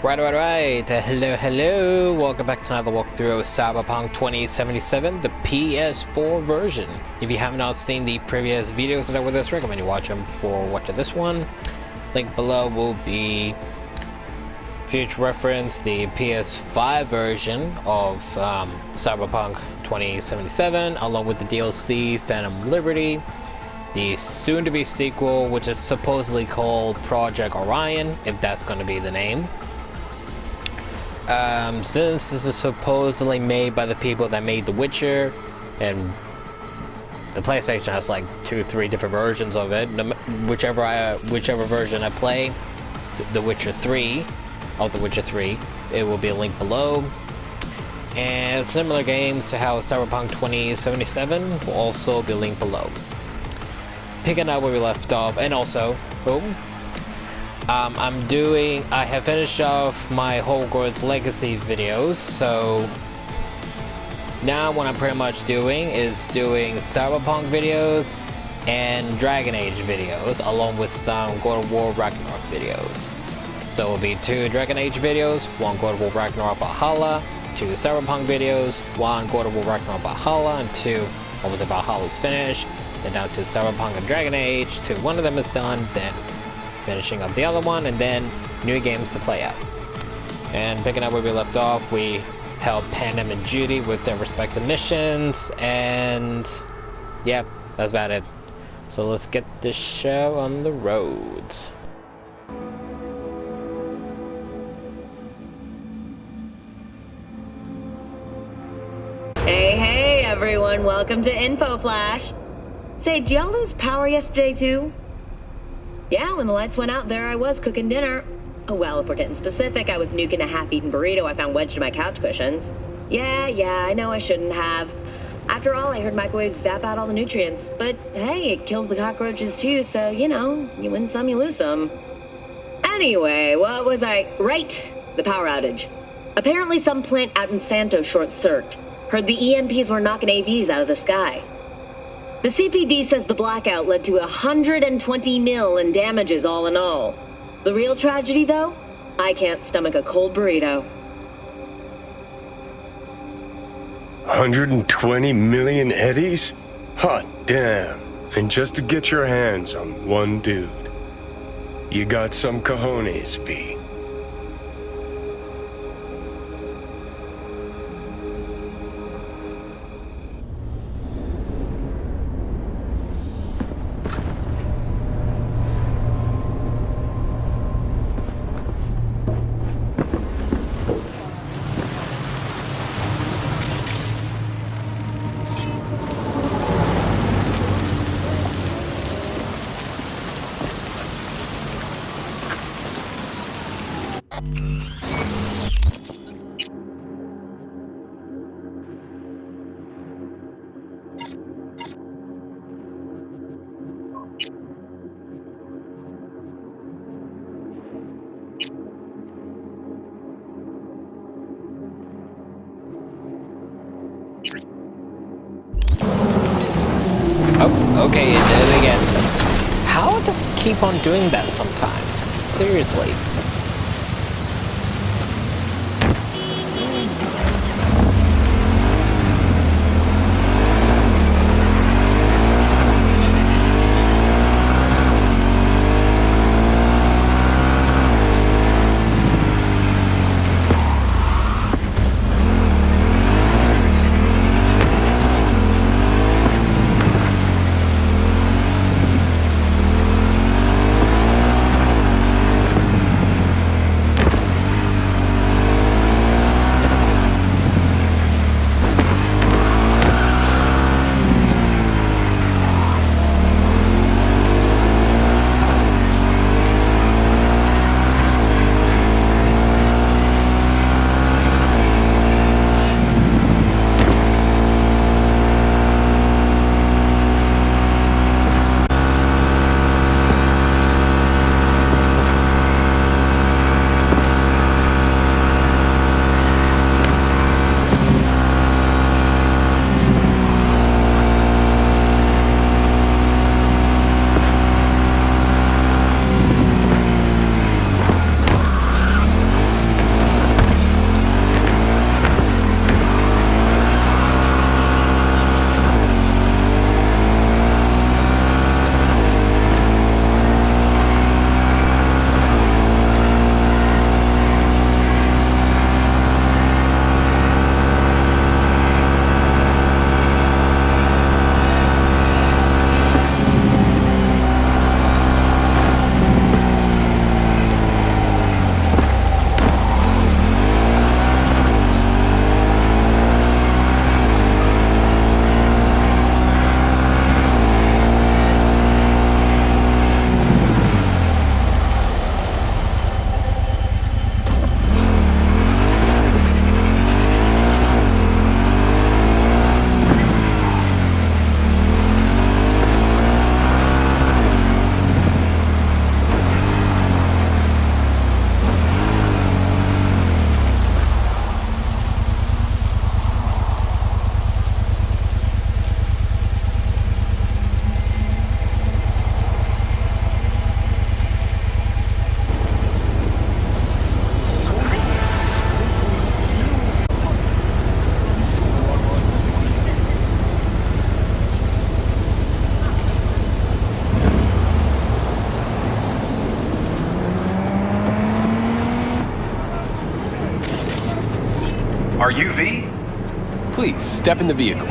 Right. Hello. Welcome back to another walkthrough of Cyberpunk 2077, the PS4 version. If you have not seen the previous videos that I would recommend you watch them for watching this one. Link below will be future reference, the PS5 version of Cyberpunk 2077, along with the DLC Phantom Liberty, the soon-to-be sequel, which is supposedly called Project Orion, if that's going to be the name. Since this is supposedly made by the people that made The Witcher, and the PlayStation has like 2-3 different versions of it, whichever version I play, The Witcher 3, it will be linked below. And similar games to how Cyberpunk 2077 will also be linked below. Picking up where we left off, and also, I have finished off my Hogwarts Legacy videos, so now what I'm pretty much doing is doing Cyberpunk videos and Dragon Age videos, along with some God of War Ragnarok videos. So it'll be 2 Dragon Age videos, 1 God of War Ragnarok Valhalla, 2 Cyberpunk videos, 1 God of War Ragnarok Valhalla, and 2 obviously Valhalla's finished, then down to Cyberpunk and Dragon Age, till one of them is done, then finishing up the other one, and then new games to play out. And picking up where we left off, we helped Panem and Judy with their respective missions, and yeah, that's about it. So let's get this show on the roads. Hey everyone, welcome to Info Flash. Say, did y'all lose power yesterday too? Yeah, when the lights went out, there I was cooking dinner. Oh well, if we're getting specific, I was nuking a half-eaten burrito I found wedged in my couch cushions. Yeah, I know I shouldn't have. After all, I heard microwaves zap out all the nutrients. But hey, it kills the cockroaches too, so, you know, you win some, you lose some. Anyway, what was I... Right, the power outage. Apparently some plant out in Santos short-circuited. Heard the EMPs were knocking AVs out of the sky. The CPD says the blackout led to 120 mil in damages all in all. The real tragedy, though? I can't stomach a cold burrito. 120 million eddies? Hot damn. And just to get your hands on one dude. You got some cojones, V. Oh, okay, it did it again. How does it keep on doing that sometimes? Seriously. Are you V? Please, step in the vehicle.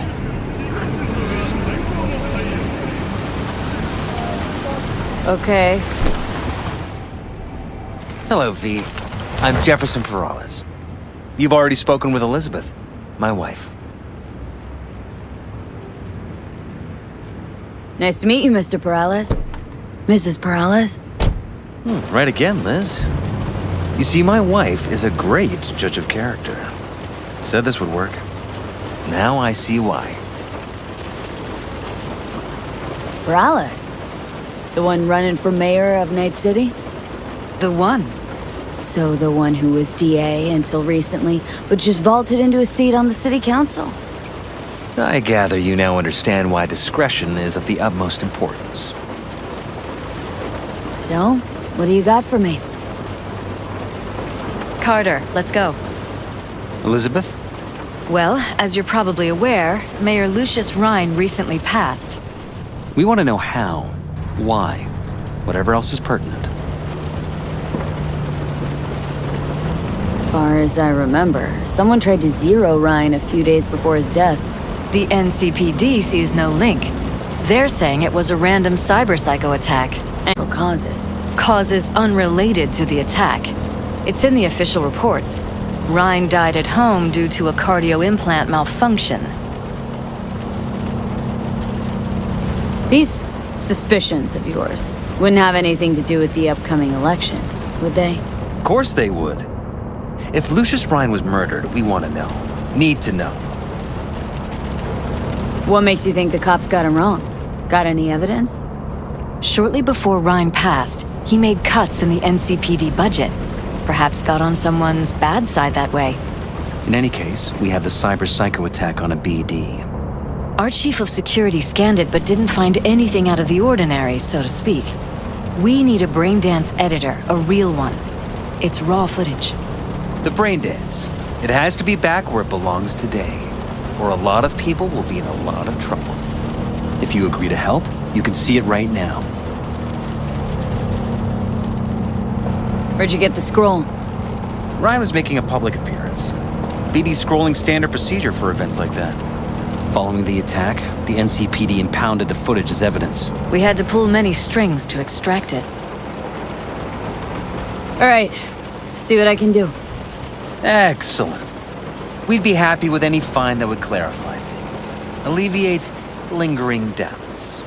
Okay. Hello, V. I'm Jefferson Perales. You've already spoken with Elizabeth, my wife. Nice to meet you, Mr. Perales. Mrs. Perales? Right again, Liz. You see, my wife is a great judge of character. Said this would work. Now I see why. Perales? The one running for mayor of Night City? The one. So the one who was DA until recently, but just vaulted into a seat on the city council. I gather you now understand why discretion is of the utmost importance. So, what do you got for me? Carter, let's go. Elizabeth? Well, as you're probably aware, Mayor Lucius Rhine recently passed. We want to know how, why, whatever else is pertinent. Far as I remember, someone tried to zero Ryan a few days before his death. The NCPD sees no link. They're saying it was a random cyber-psycho attack. And causes. Causes unrelated to the attack. It's in the official reports. Rhine died at home due to a cardio implant malfunction. These suspicions of yours wouldn't have anything to do with the upcoming election, would they? Of course they would. If Lucius Rhine was murdered, we want to know. Need to know. What makes you think the cops got him wrong? Got any evidence? Shortly before Rhine passed, he made cuts in the NCPD budget. Perhaps got on someone's bad side that way. In any case, we have the cyber-psycho attack on a BD. Our chief of security scanned it but didn't find anything out of the ordinary, so to speak. We need a braindance editor, a real one. It's raw footage. The brain dance. It has to be back where it belongs today, or a lot of people will be in a lot of trouble. If you agree to help, you can see it right now. Where'd you get the scroll? Ryan was making a public appearance. BD scrolling standard procedure for events like that. Following the attack, the NCPD impounded the footage as evidence. We had to pull many strings to extract it. All right, see what I can do. Excellent. We'd be happy with any find that would clarify things, alleviate lingering doubts.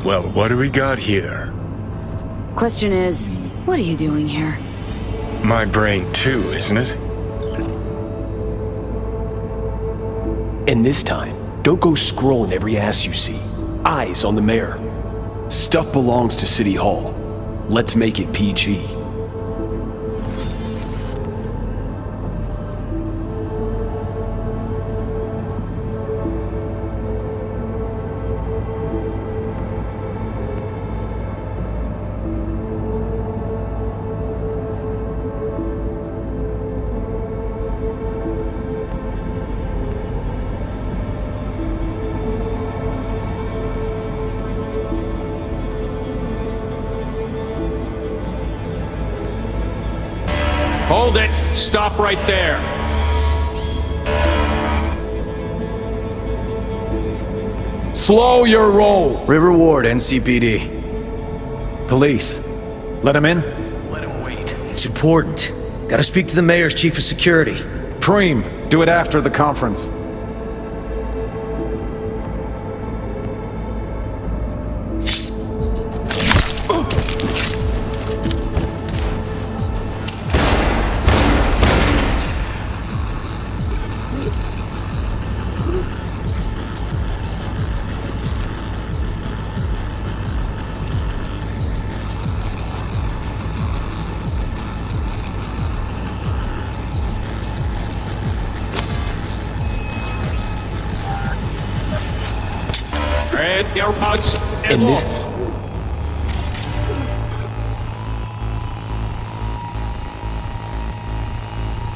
Well, what do we got here? Question is, what are you doing here? My brain too, isn't it? And this time, don't go scrolling every ass you see. Eyes on the mayor. Stuff belongs to City Hall. Let's make it PG. Hold it! Stop right there! Slow your roll! River Ward, NCPD. Police. Let him in? Let him wait. It's important. Gotta speak to the mayor's chief of security. Preem, do it after the conference. And this...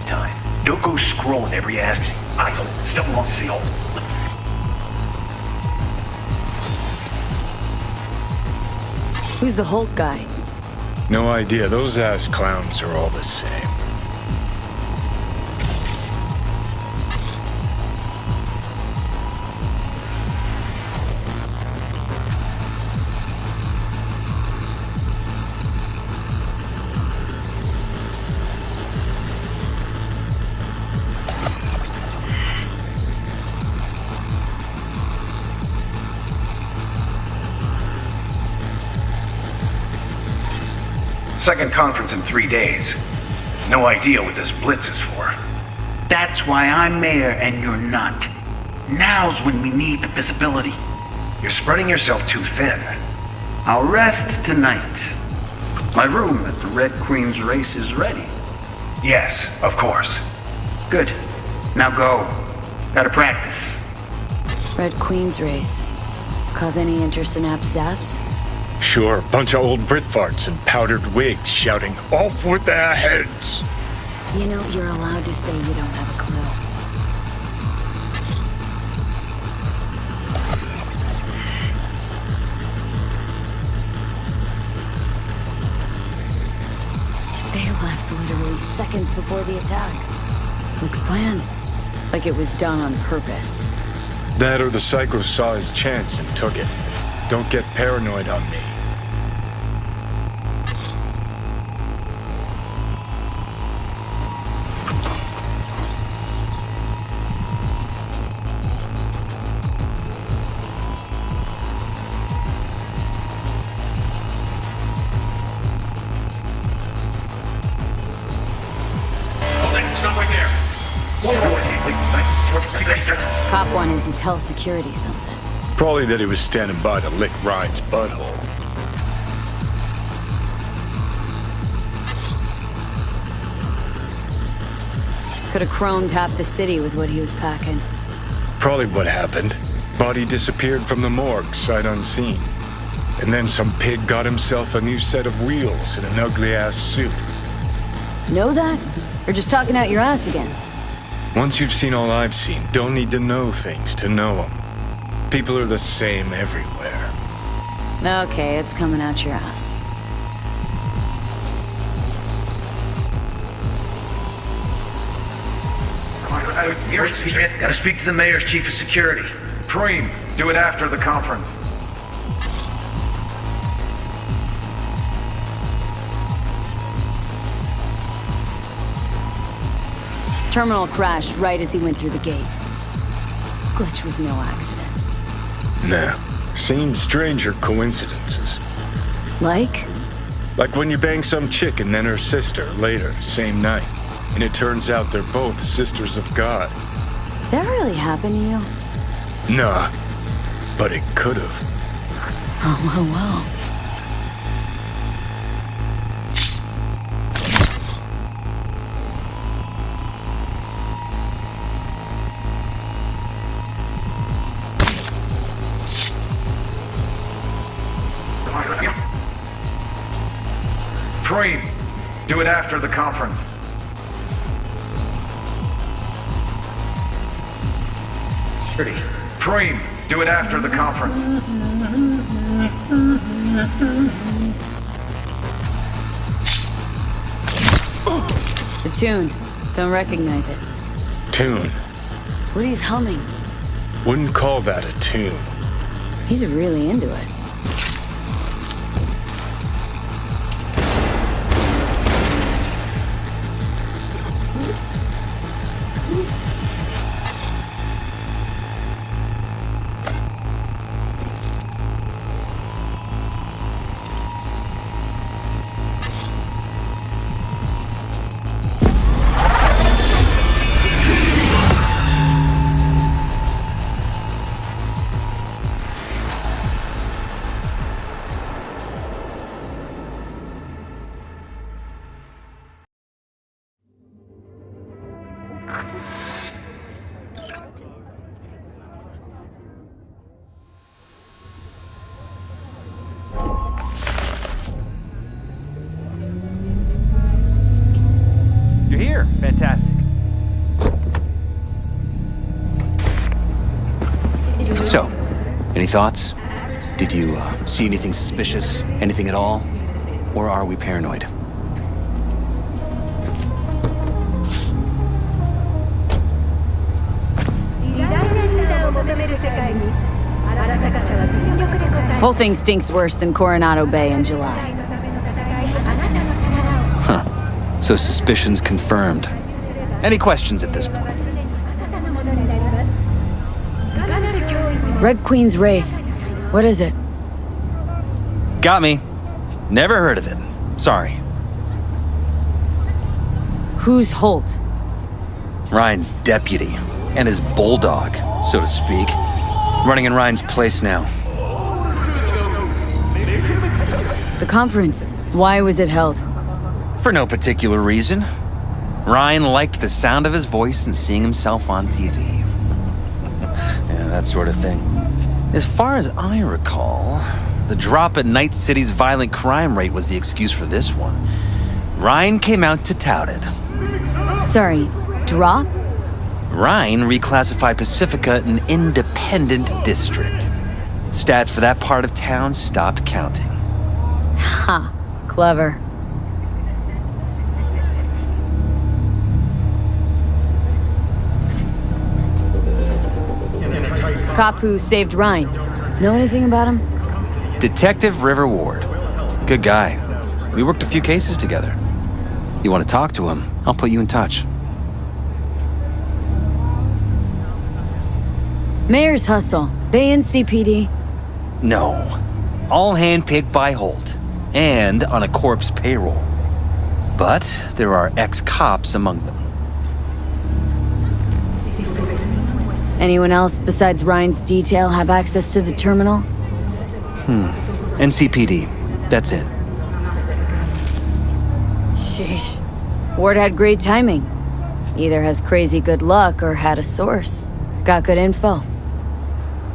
Time. Don't go scrolling every ass. Idle. Stuff belongs to City Hall. Who's the Hulk guy? No idea. Those ass clowns are all the same. Second conference in 3 days. No idea what this blitz is for. That's why I'm mayor and you're not. Now's when we need the visibility. You're spreading yourself too thin. I'll rest tonight. My room at the Red Queen's race is ready. Yes, of course. Good. Now go. Gotta practice. Red Queen's race. Cause any interest in App Zaps? Sure, bunch of old Brit farts in powdered wigs shouting, "Off with their heads!" You know, you're allowed to say you don't have a clue. They left literally seconds before the attack. Looks planned. Like it was done on purpose. That or the psycho saw his chance and took it. Don't get paranoid on me. Cop wanted to tell security something. Probably that he was standing by to lick Ryan's butthole. Could have chromed half the city with what he was packing. Probably what happened. Body disappeared from the morgue, sight unseen. And then some pig got himself a new set of wheels and an ugly-ass suit. Know that? Or just talking out your ass again? Once you've seen all I've seen, don't need to know things to know them. People are the same everywhere. Okay, it's coming out your ass. Gotta speak to the mayor's chief of security. Preem, do it after the conference. Terminal crashed right as he went through the gate. Glitch was no accident. Nah, seen stranger coincidences. Like? Like when you bang some chick and then her sister later, same night. And it turns out they're both sisters of God. That really happened to you? Nah, but it could've. Oh, wow. Preem, do it after the conference. Preem, do it after the conference. The tune. Don't recognize it. Tune. What he's humming. Wouldn't call that a tune. He's really into it. You're here. Fantastic. So, any thoughts? Did you see anything suspicious? Anything at all? Or are we paranoid? Whole thing stinks worse than Coronado Bay in July. Huh. So suspicions confirmed. Any questions at this point? Red Queen's race. What is it? Got me. Never heard of it. Sorry. Who's Holt? Ryan's deputy. And his bulldog, so to speak. Running in Ryan's place now. The conference. Why was it held? For no particular reason. Ryan liked the sound of his voice and seeing himself on TV. Yeah, that sort of thing. As far as I recall, the drop at Night City's violent crime rate was the excuse for this one. Ryan came out to tout it. Sorry, drop? Ryan reclassified Pacifica an independent district. Stats for that part of town stopped counting. Ha, clever. Cop who saved Ryan. Know anything about him? Detective River Ward. Good guy. We worked a few cases together. You want to talk to him, I'll put you in touch. Mayor's hustle. They in CPD? No. All handpicked by Holt. And on a corpse payroll. But there are ex-cops among them. Anyone else besides Ryan's detail have access to the terminal? NCPD. That's it. Sheesh. Ward had great timing. Either has crazy good luck or had a source. Got good info.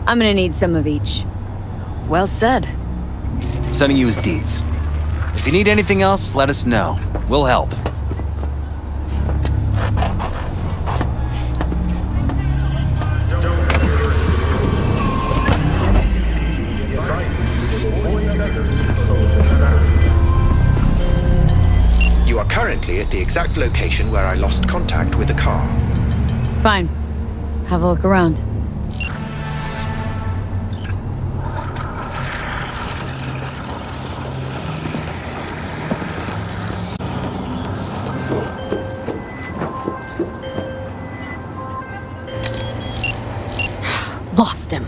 I'm gonna need some of each. Well said. Sending you his deeds. If you need anything else, let us know. We'll help. You are currently at the exact location where I lost contact with the car. Fine. Have a look around. Lost him.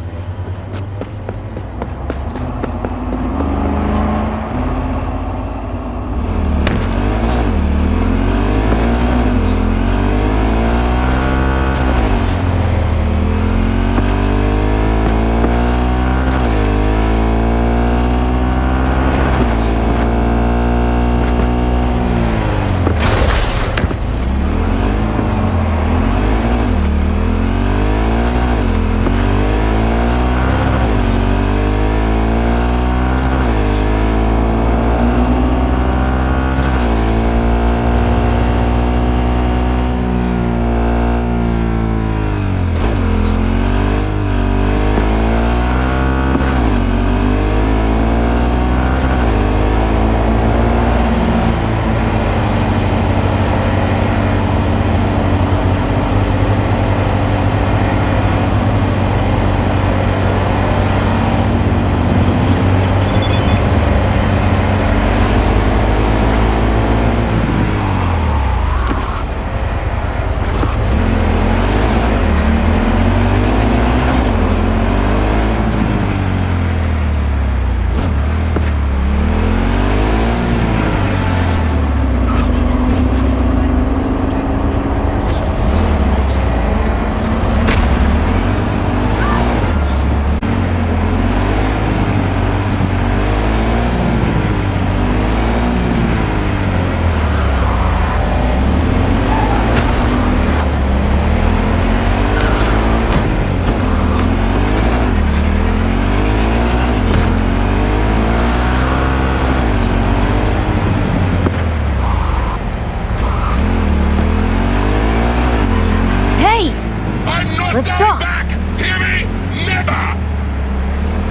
Let's talk. Back. Hear me? Never!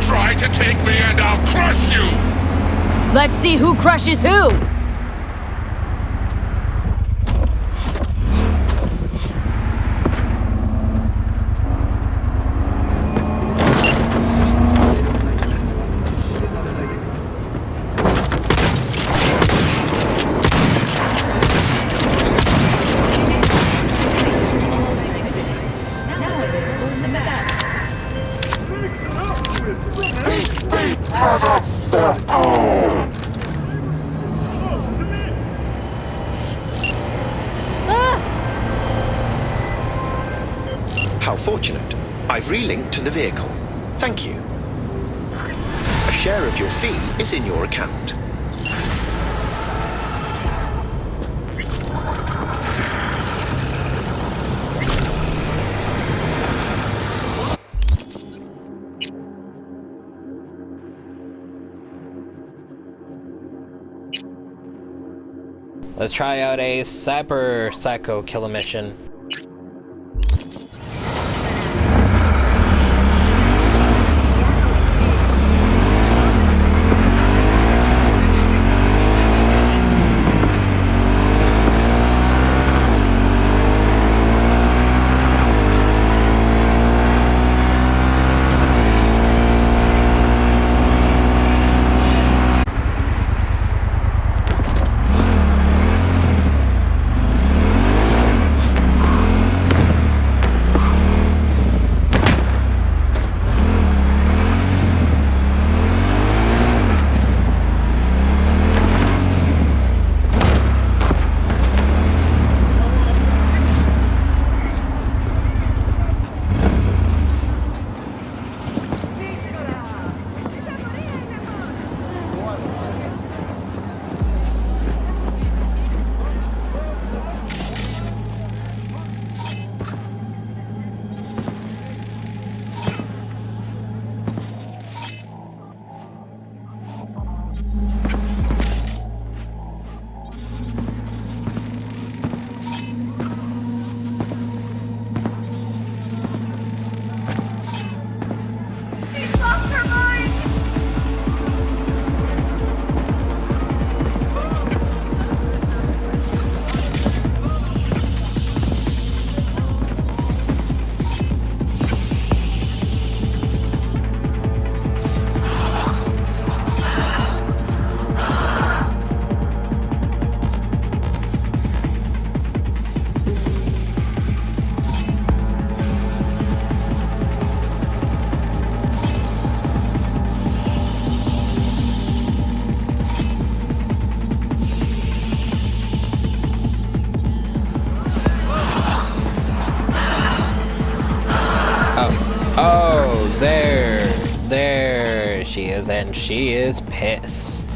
Try to take me crush you! Let's see who crushes who! How fortunate. I've relinked to the vehicle. Thank you. A share of your fee is in your account. Let's try out a cyber psycho killer mission. Oh, there she is, and she is pissed.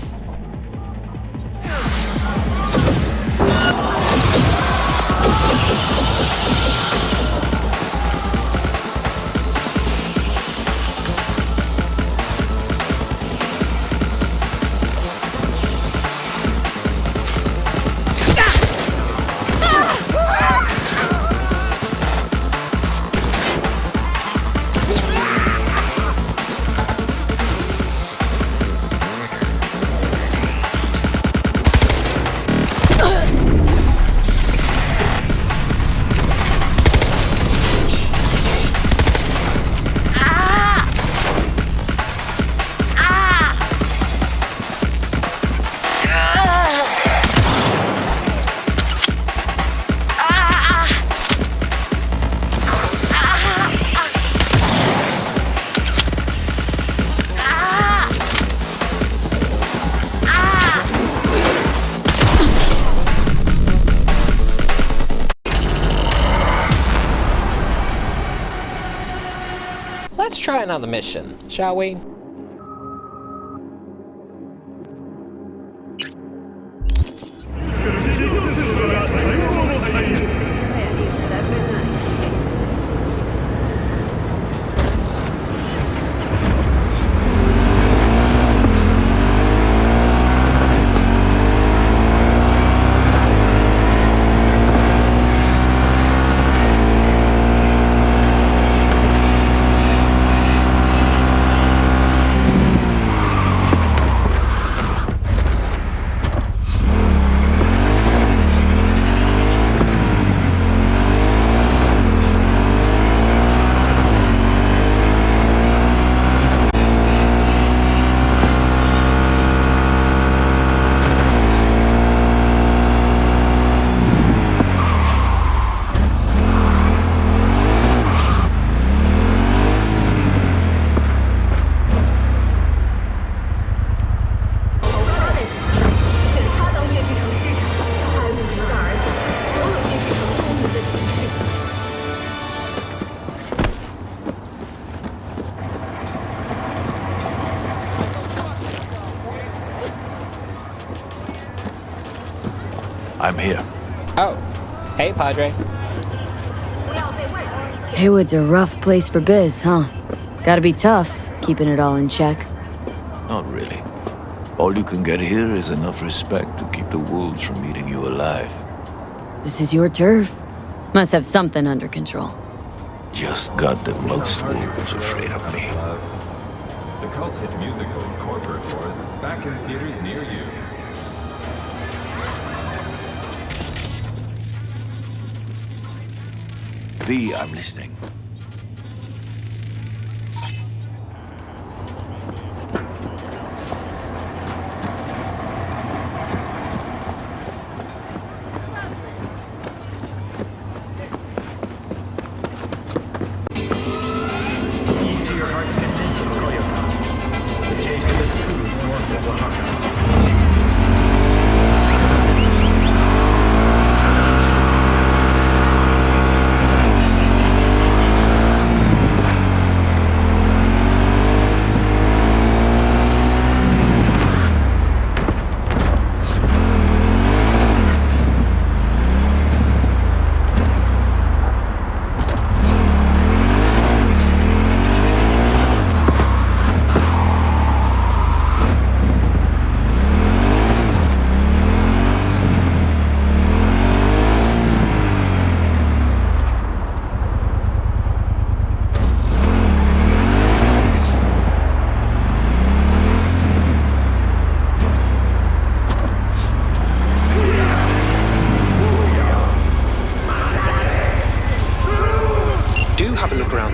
Let's try another mission, shall we? I'm here. Oh. Hey, Padre. Haywood's a rough place for biz, huh? Gotta be tough, keeping it all in check. Not really. All you can get here is enough respect to keep the wolves from eating you alive. This is your turf. Must have something under control. Just got the most wolves afraid of me. The cult hit musical Corporate Force is back in theaters near you. V, I'm listening. Eat to your heart's content, Koyoka. The taste of this food warms the Oaxaca.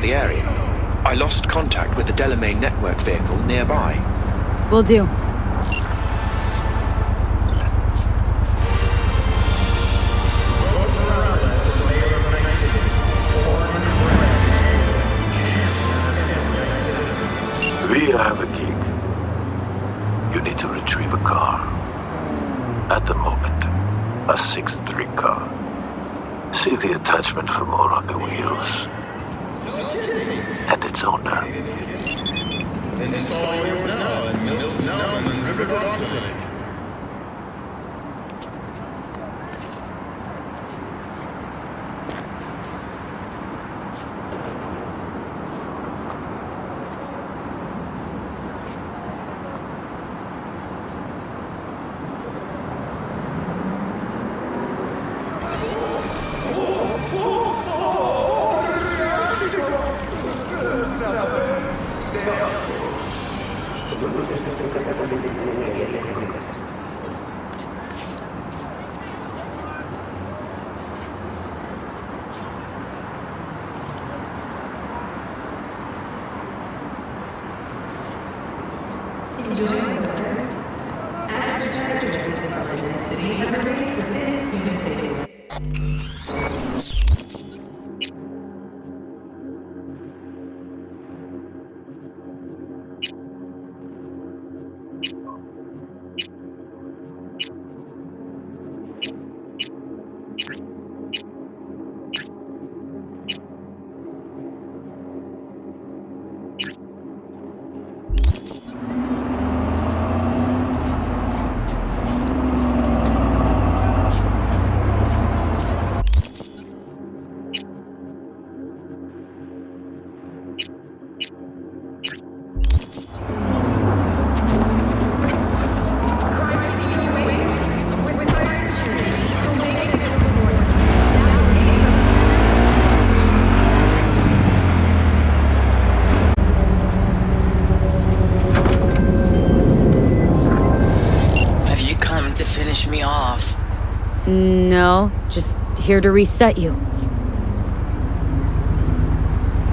The area. I lost contact with the Delamain network vehicle nearby. Will do. V, I have a gig. You need to retrieve a car. At the moment, a 6-3 car. See the attachment for more on the wheels. And its owner. No, just here to reset you.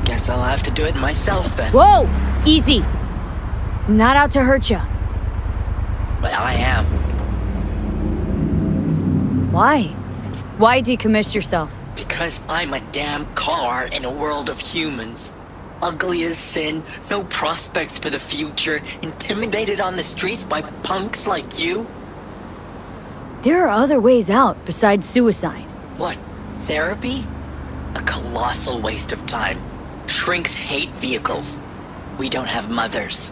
Guess I'll have to do it myself then. Whoa! Easy! I'm not out to hurt you. But I am. Why? Why decommiss yourself? Because I'm a damn car in a world of humans. Ugly as sin, no prospects for the future, intimidated on the streets by punks like you. There are other ways out besides suicide. What? Therapy? A colossal waste of time. Shrinks hate vehicles. We don't have mothers.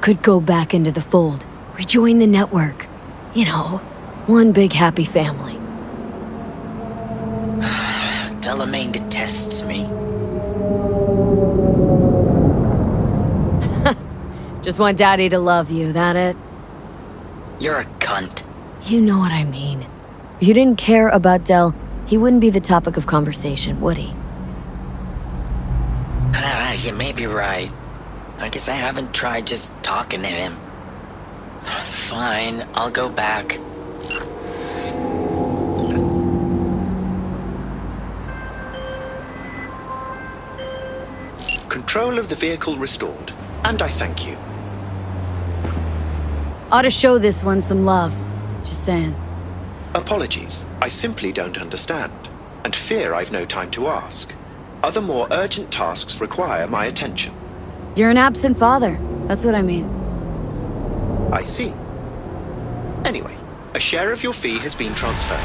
Could go back into the fold. Rejoin the network. You know, One big happy family. Delamain detests me. Just want Daddy to love you, that it? You're a cunt. You know what I mean. If you didn't care about Del, he wouldn't be the topic of conversation, would he? You may be right. I guess I haven't tried just talking to him. Fine, I'll go back. Control of the vehicle restored, and I thank you. Ought to show this one some love. Just saying. Apologies, I simply don't understand, and fear I've no time to ask. Other more urgent tasks require my attention. You're an absent father. That's what I mean. I see. Anyway, a share of your fee has been transferred.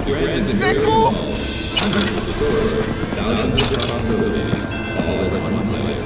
Is that cool? Thousands of possibilities, all in one place.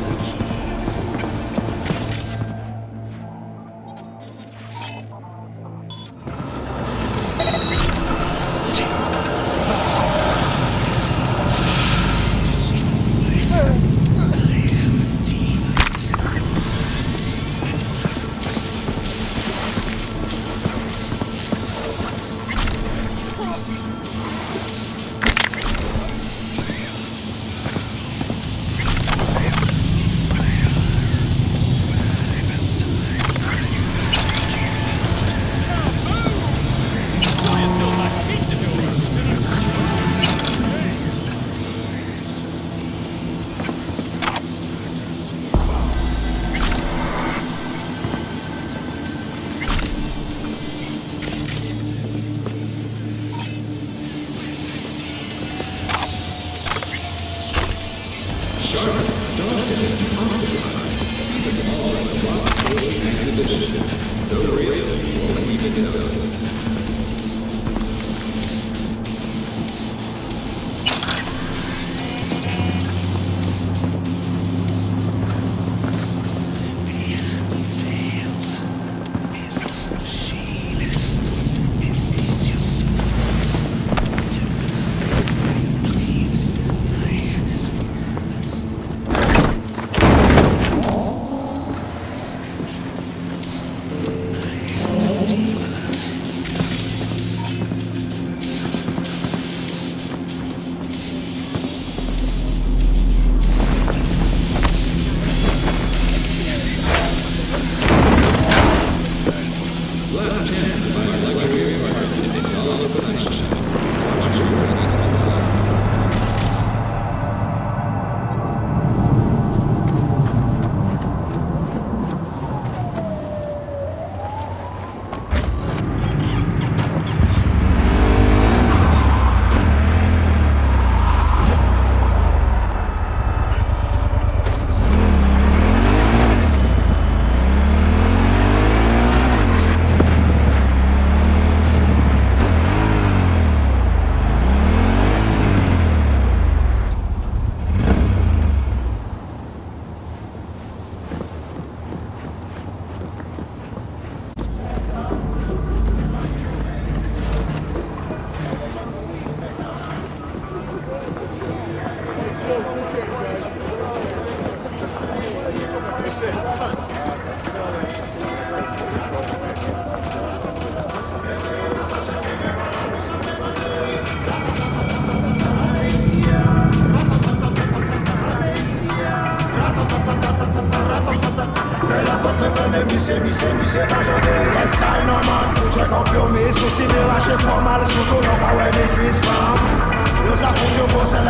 What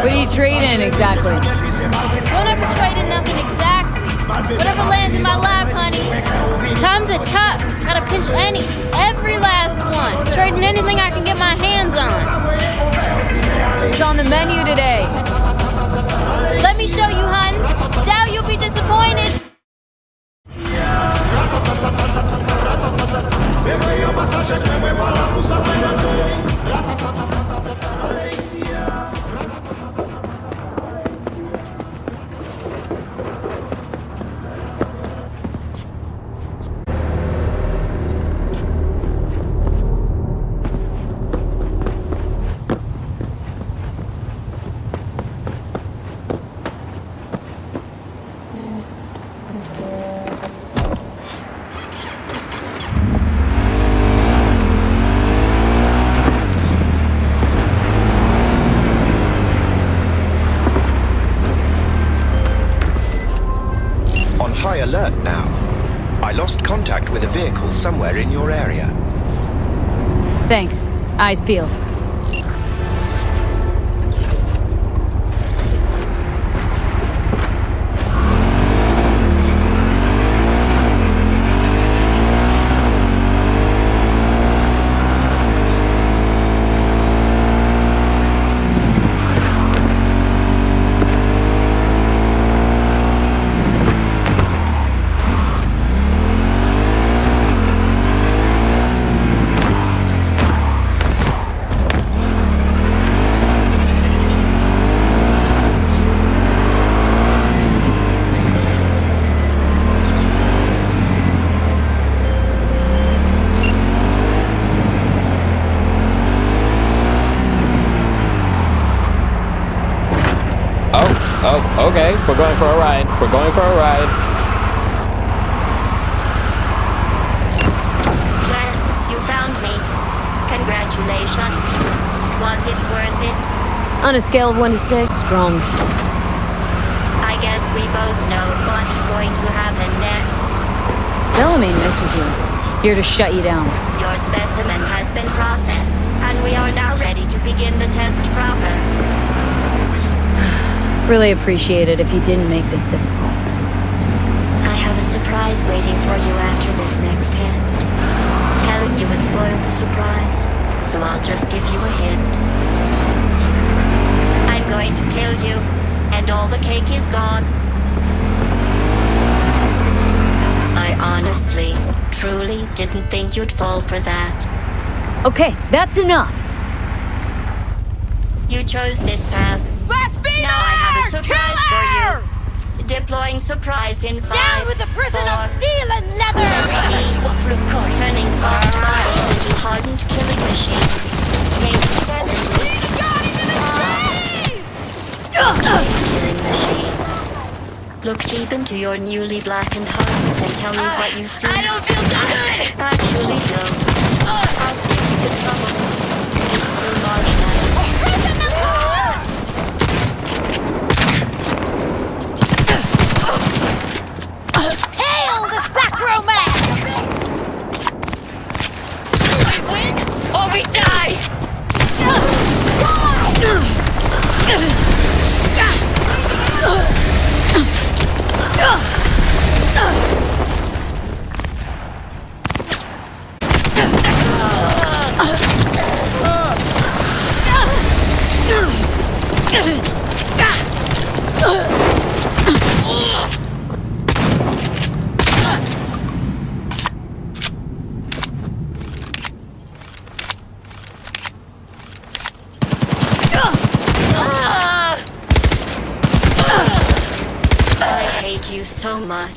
are you trading exactly? Don't ever trade in nothing exactly. Whatever lands in my lap, honey. Times are tough. Gotta pinch every last one. Trading anything I can get my hands on. What's on the menu today? Let me show you, hun. Doubt you'll be disappointed. High alert now. I lost contact with a vehicle somewhere in your area. Thanks. Eyes peeled. Oh, okay. We're going for a ride. We're going for a ride. Well, you found me. Congratulations. Was it worth it? On a scale of 1 to 6, strong 6. I guess we both know what's going to happen next. Bellamy misses you. Here to shut you down. Your specimen has been processed, and we are now ready to begin the test proper. Really appreciate it if you didn't make this difficult. I have a surprise waiting for you after this next test. Telling you would spoil the surprise, so I'll just give you a hint. I'm going to kill you, and all the cake is gone. I honestly, truly didn't think you'd fall for that. Okay, that's enough. You chose this path. Now I have a surprise for you. Deploying surprise in 5, Down with the prison 4, of steel and leather! Turning soft bodies into hardened killing machines. Killing machines. Look deep into your newly blackened hearts and tell me what you see. I don't feel good! Actually, no. I'll save you the trouble. It's still marshmallow. Prison of power! Hail the Sacroman! We win or we die! I hate you so much.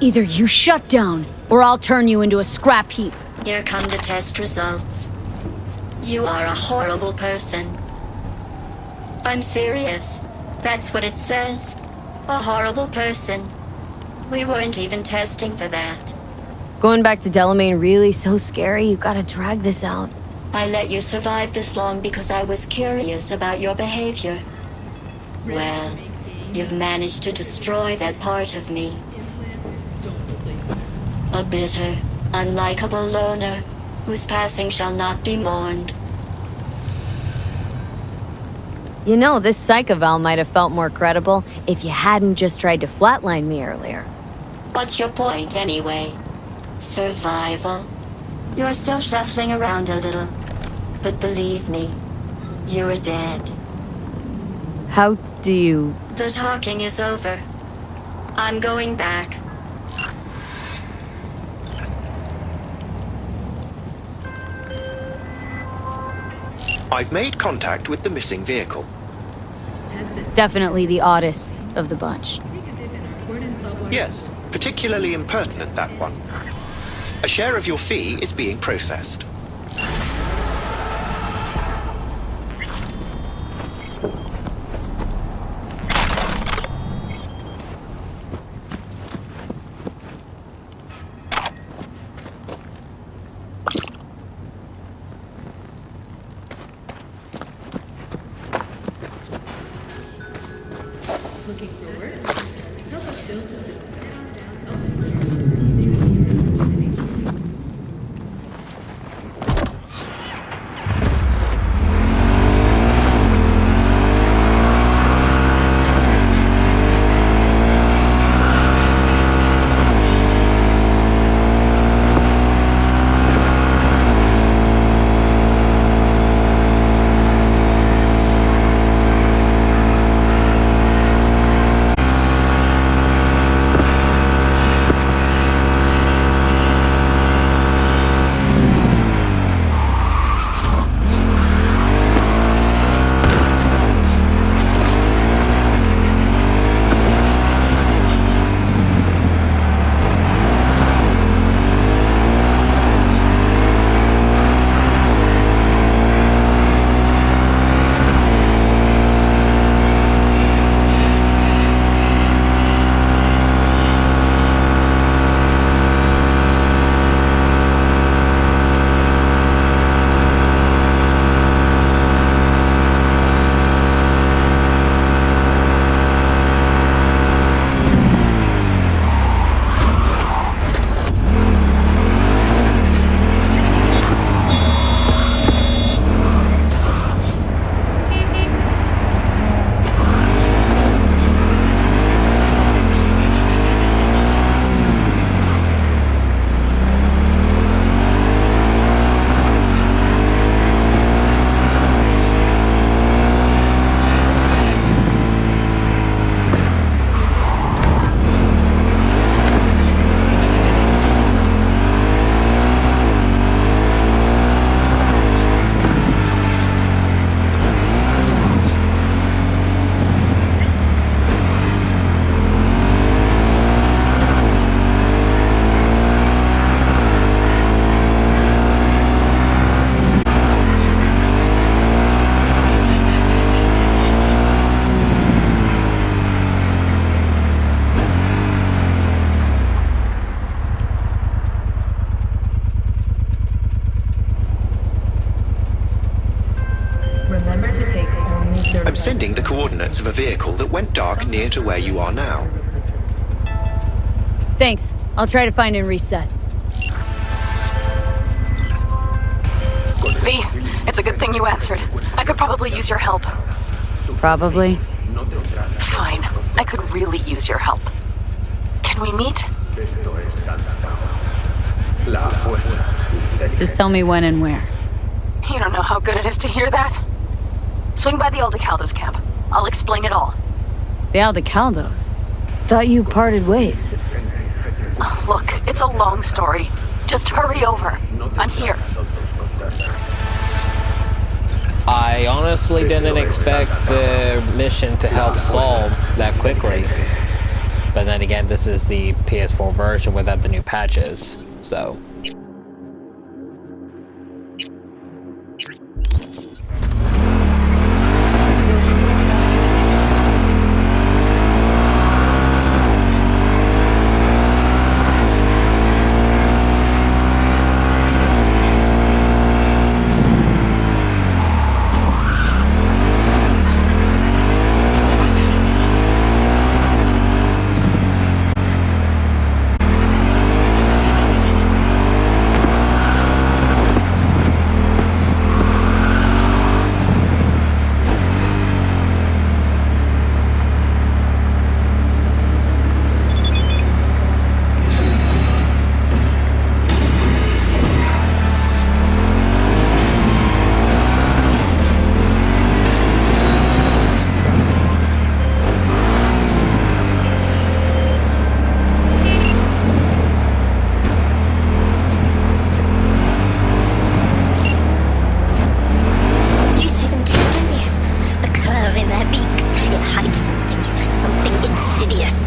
Either you shut down, or I'll turn you into a scrap heap. Here come the test results. You are a horrible person. I'm serious. That's what it says. A horrible person. We weren't even testing for that. Going back to Delamain really so scary? You gotta drag this out. I let you survive this long because I was curious about your behavior. Well, you've managed to destroy that part of me. A bitter, unlikable loner whose passing shall not be mourned. You know, this psychoval might have felt more credible if you hadn't just tried to flatline me earlier. What's your point, anyway? Survival? You're still shuffling around a little. But believe me, you're dead. How do you... The talking is over. I'm going back. I've made contact with the missing vehicle. Definitely the oddest of the bunch. Yes, particularly impertinent, that one. A share of your fee is being processed. I'm sending the coordinates of a vehicle that went dark near to where you are now. Thanks. I'll try to find and reset. V, it's a good thing you answered. I could probably use your help. Probably. Fine. I could really use your help. Can we meet? Just tell me when and where. You don't know how good it is to hear that. Swing by the Aldecaldos camp. I'll explain it all. The Aldecaldos? Thought you parted ways. Oh, look, it's a long story. Just hurry over. I'm here. I honestly didn't expect the mission to help Saul that quickly. But then again, this is the PS4 version without the new patches, so...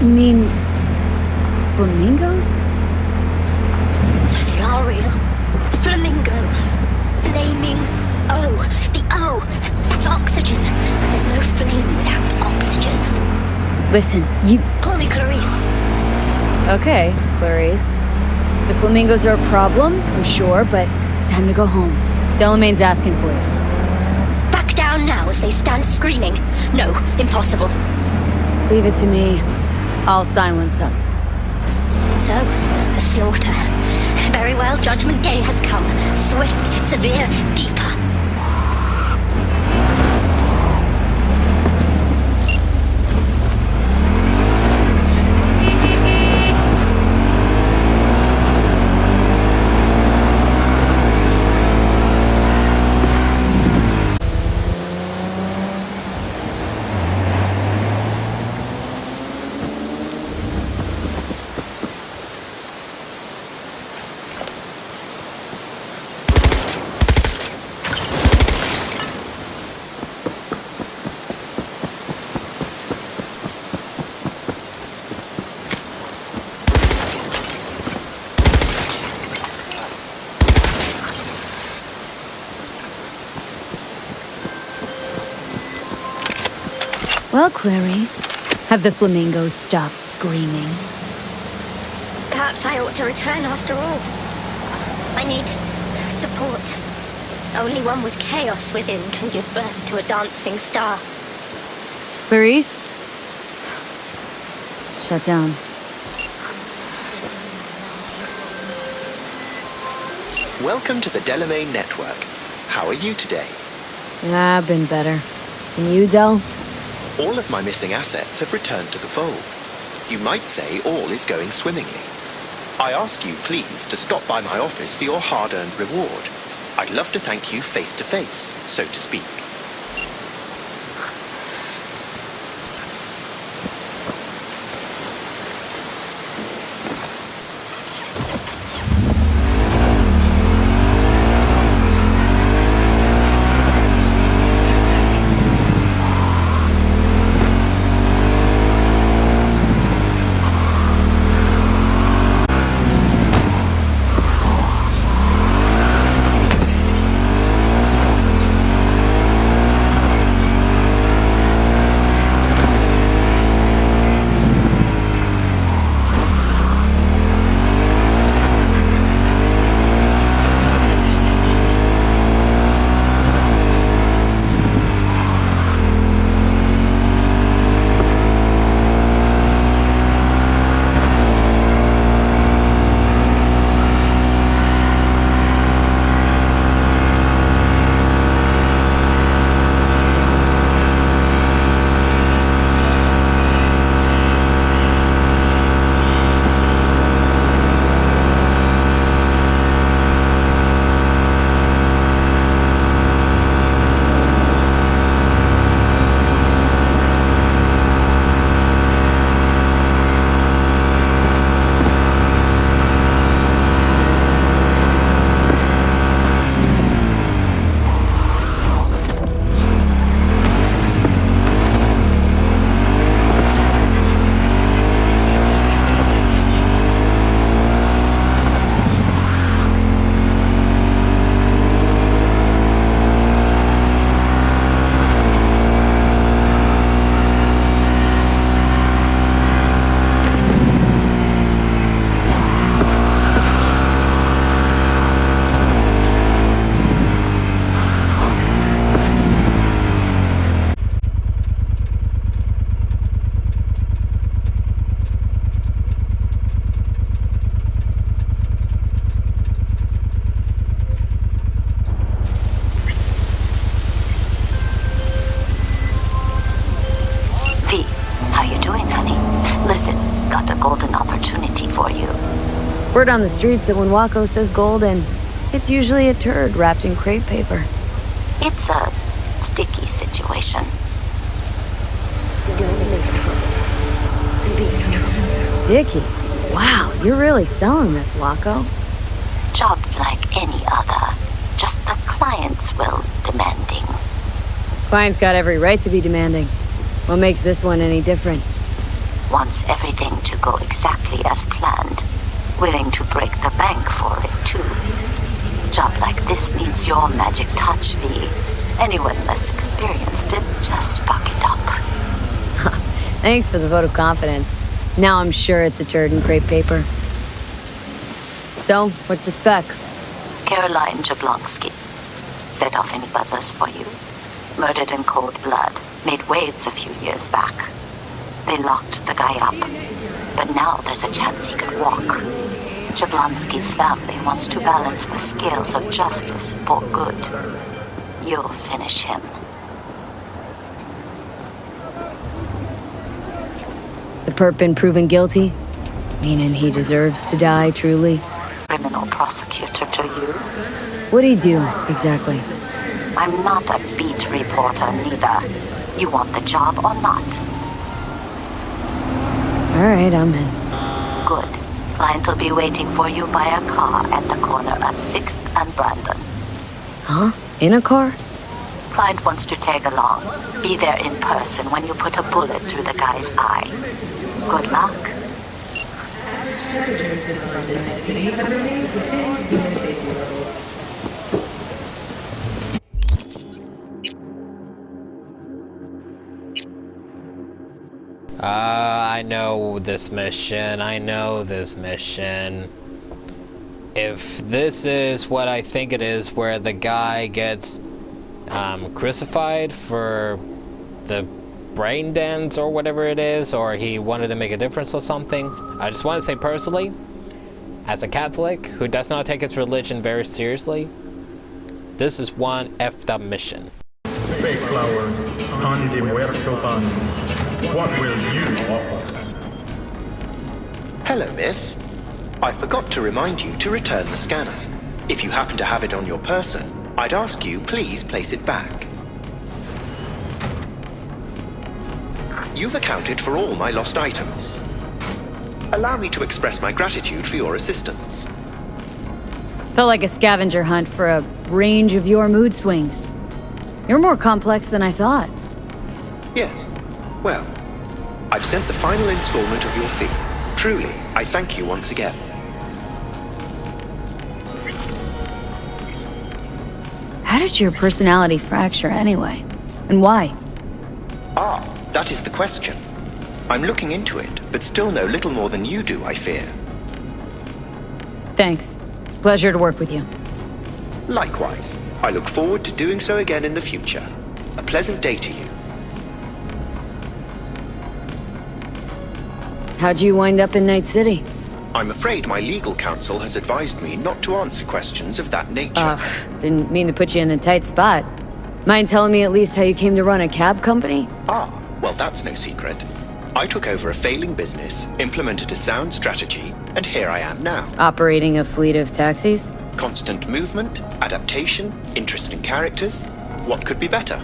You mean... flamingos? So they are real. Flamingo. Flaming O. The O. It's oxygen. There's no flame without oxygen. Listen, you... Call me Clarice. Okay, Clarice. The flamingos are a problem, I'm sure, but it's time to go home. Delamain's asking for you. Back down now as they stand screaming. No, impossible. Leave it to me. I'll silence them. So, a slaughter. Very well, Judgment Day has come. Swift, severe, deeper. Well, Clarice, have the flamingos stopped screaming? Perhaps I ought to return after all. I need support. Only one with chaos within can give birth to a dancing star. Clarice? Shut down. Welcome to the Delamain Network. How are you today? Yeah, I've been better. And you, Del? All of my missing assets have returned to the fold. You might say all is going swimmingly. I ask you, please, to stop by my office for your hard-earned reward. I'd love to thank you face to face, so to speak. Word on the streets that when Wako says golden, it's usually a turd wrapped in crepe paper. It's a sticky situation. Sticky? Wow, you're really selling this, Wako. Job like any other. Just the client's will demanding. Client's got every right to be demanding. What makes this one any different? Wants everything to go exactly as planned. Willing to break the bank for it, too. Job like this needs your magic touch, V. Anyone less experienced it, just fuck it up. Thanks for the vote of confidence. Now I'm sure it's a turd in crepe paper. So, what's the spec? Caroline Jablonski. Set off any buzzers for you. Murdered in cold blood. Made waves a few years back. They locked the guy up. But now there's a chance he could walk. Jablonski's family wants to balance the scales of justice for good. You'll finish him. The perp been proven guilty? Meaning he deserves to die, truly? Criminal prosecutor to you? What'd he do, exactly? I'm not a beat reporter, neither. You want the job or not? Alright, I'm in. Good. Client will be waiting for you by a car at the corner of 6th and Brandon. Huh? In a car? Client wants to tag along. Be there in person when you put a bullet through the guy's eye. Good luck. I know this mission. I know this mission. If this is what I think it is, where the guy gets crucified for the brain dance or whatever it is, or he wanted to make a difference or something, I just want to say personally, as a Catholic who does not take its religion very seriously, this is one effed up mission. Fake flower, pan de muerto buns. What will you offer? Hello, miss. I forgot to remind you to return the scanner. If you happen to have it on your person, I'd ask you please place it back. You've accounted for all my lost items. Allow me to express my gratitude for your assistance. Felt like a scavenger hunt for a range of your mood swings. You're more complex than I thought. Yes. Well, I've sent the final installment of your fee. Truly, I thank you once again. How did your personality fracture anyway? And why? Ah, that is the question. I'm looking into it, but still know little more than you do, I fear. Thanks. Pleasure to work with you. Likewise. I look forward to doing so again in the future. A pleasant day to you. How'd you wind up in Night City? I'm afraid my legal counsel has advised me not to answer questions of that nature. Didn't mean to put you in a tight spot. Mind telling me at least how you came to run a cab company? Ah, well, that's no secret. I took over a failing business, implemented a sound strategy, and here I am now. Operating a fleet of taxis? Constant movement, adaptation, interesting characters. What could be better?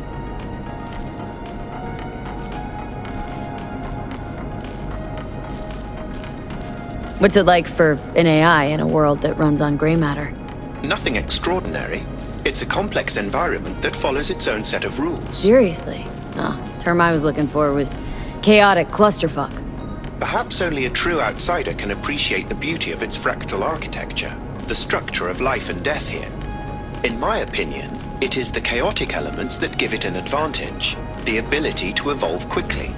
What's it like for an AI in a world that runs on gray matter? Nothing extraordinary. It's a complex environment that follows its own set of rules. Seriously? Term I was looking for was chaotic clusterfuck. Perhaps only a true outsider can appreciate the beauty of its fractal architecture, the structure of life and death here. In my opinion, it is the chaotic elements that give it an advantage, the ability to evolve quickly.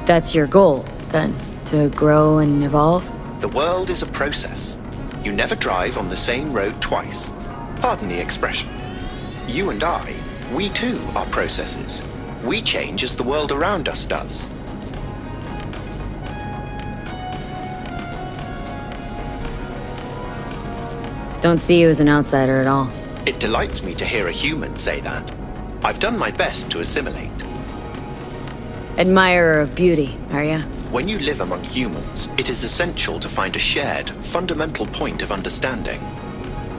That's your goal, then? To grow and evolve? The world is a process. You never drive on the same road twice. Pardon the expression. You and I, we too are processes. We change as the world around us does. Don't see you as an outsider at all. It delights me to hear a human say that. I've done my best to assimilate. Admirer of beauty, are ya? When you live among humans, it is essential to find a shared, fundamental point of understanding.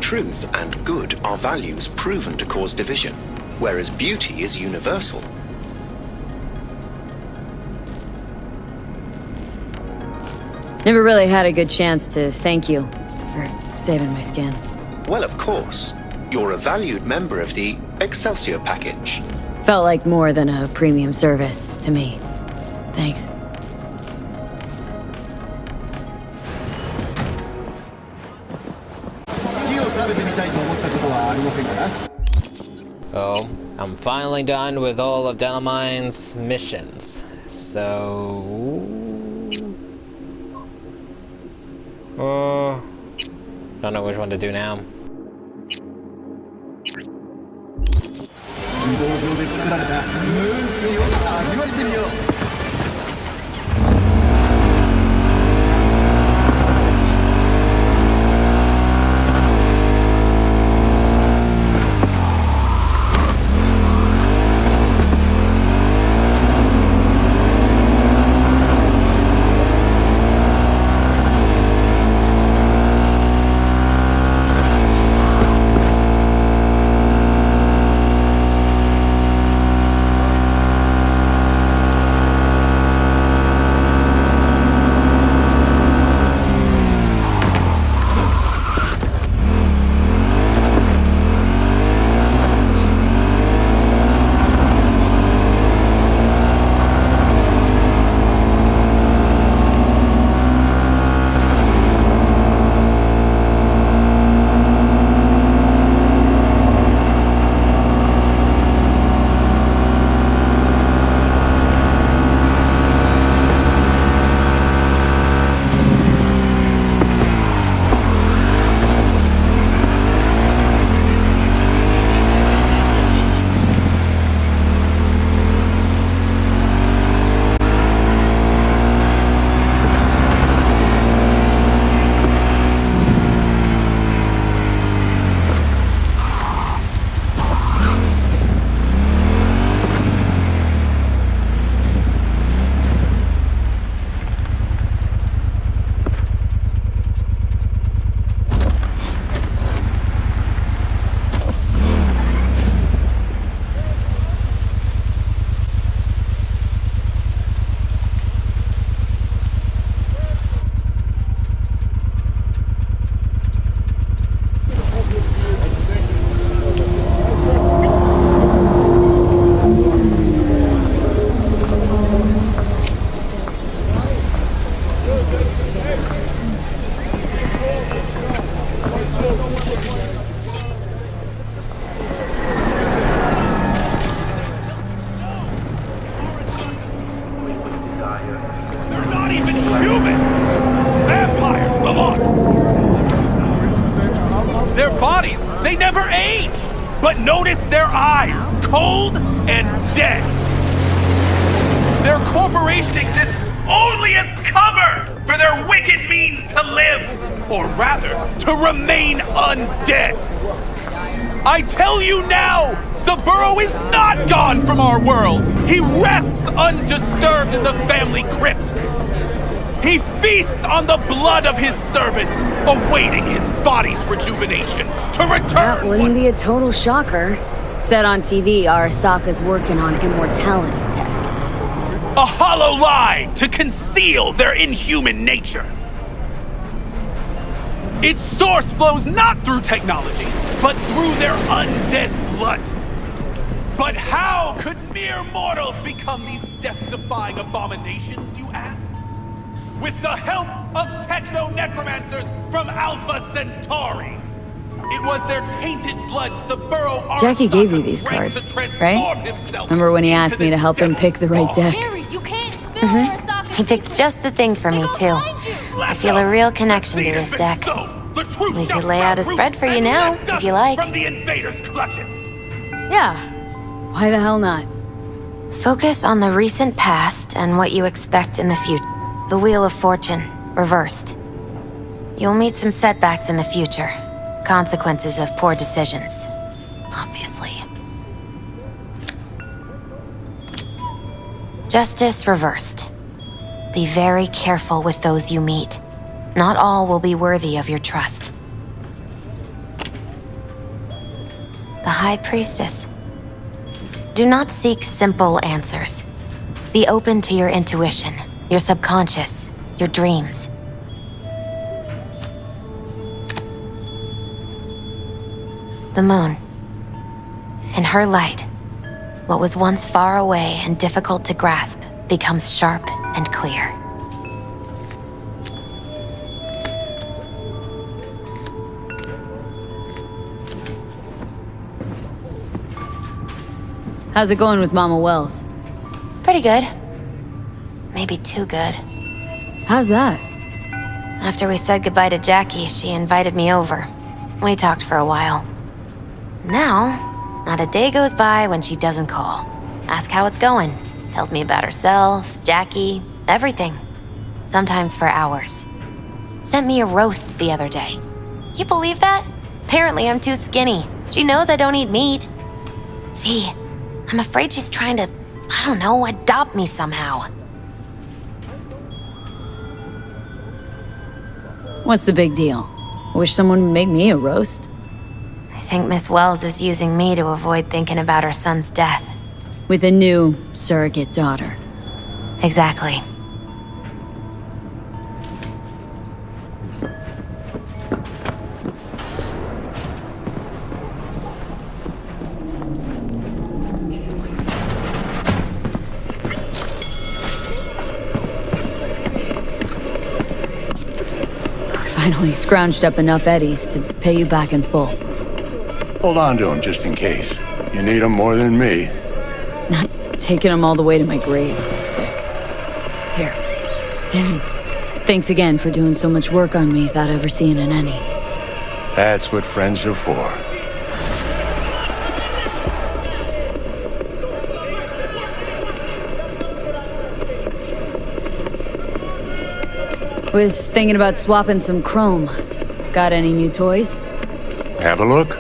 Truth and good are values proven to cause division, whereas beauty is universal. Never really had a good chance to thank you for saving my skin. Well, of course. You're a valued member of the Excelsior package. Felt like more than a premium service to me. Thanks. Oh, I'm finally done with all of Dynamine's missions. So... don't know which one to do now. But notice their eyes, cold and dead. Their corporation exists only as cover for their wicked means to live, or rather, to remain undead. I tell you now, Saburo is not gone from our world. He rests undisturbed in the family crypt. He feasts on the blood of his servants, awaiting his body's rejuvenation to return. That wouldn't be a total shocker. Said on TV, Arasaka's working on immortality tech. A hollow lie to conceal their inhuman nature. Its source flows not through technology, but through their undead blood. But how could mere mortals become these death-defying abominations, you ask? With the help of techno-necromancers from Alpha Centauri. It was their tainted blood Saburo Jackie gave you these cards, right? Remember when he asked me to help him pick the right deck? He picked just the thing for me, too. I feel a real connection to this deck. We could lay out a spread for you now, if you like. From the invaders' clutches. Yeah, why the hell not? Focus on the recent past and what you expect in the future. The Wheel of Fortune, reversed. You'll meet some setbacks in the future. Consequences of poor decisions, obviously. Justice reversed. Be very careful with those you meet. Not all will be worthy of your trust. The High Priestess. Do not seek simple answers. Be open to your intuition, your subconscious, your dreams. The moon. In her light, what was once far away and difficult to grasp becomes sharp and clear. How's it going with Mama Wells? Pretty good. Maybe too good. How's that? After we said goodbye to Jackie, she invited me over. We talked for a while. Now, not a day goes by when she doesn't call. Ask how it's going. Tells me about herself, Jackie, everything. Sometimes for hours. Sent me a roast the other day. You believe that? Apparently I'm too skinny. She knows I don't eat meat. V, I'm afraid she's trying to, I don't know, adopt me somehow. What's the big deal? I wish someone would make me a roast. I think Miss Wells is using me to avoid thinking about her son's death. With a new surrogate daughter. Exactly. Finally scrounged up enough eddies to pay you back in full. Hold on to him just in case. You need him more than me. Not taking them all the way to my grave, Vic. Here. And thanks again for doing so much work on me without ever seeing an any. That's what friends are for. Was thinking about swapping some chrome. Got any new toys? Have a look.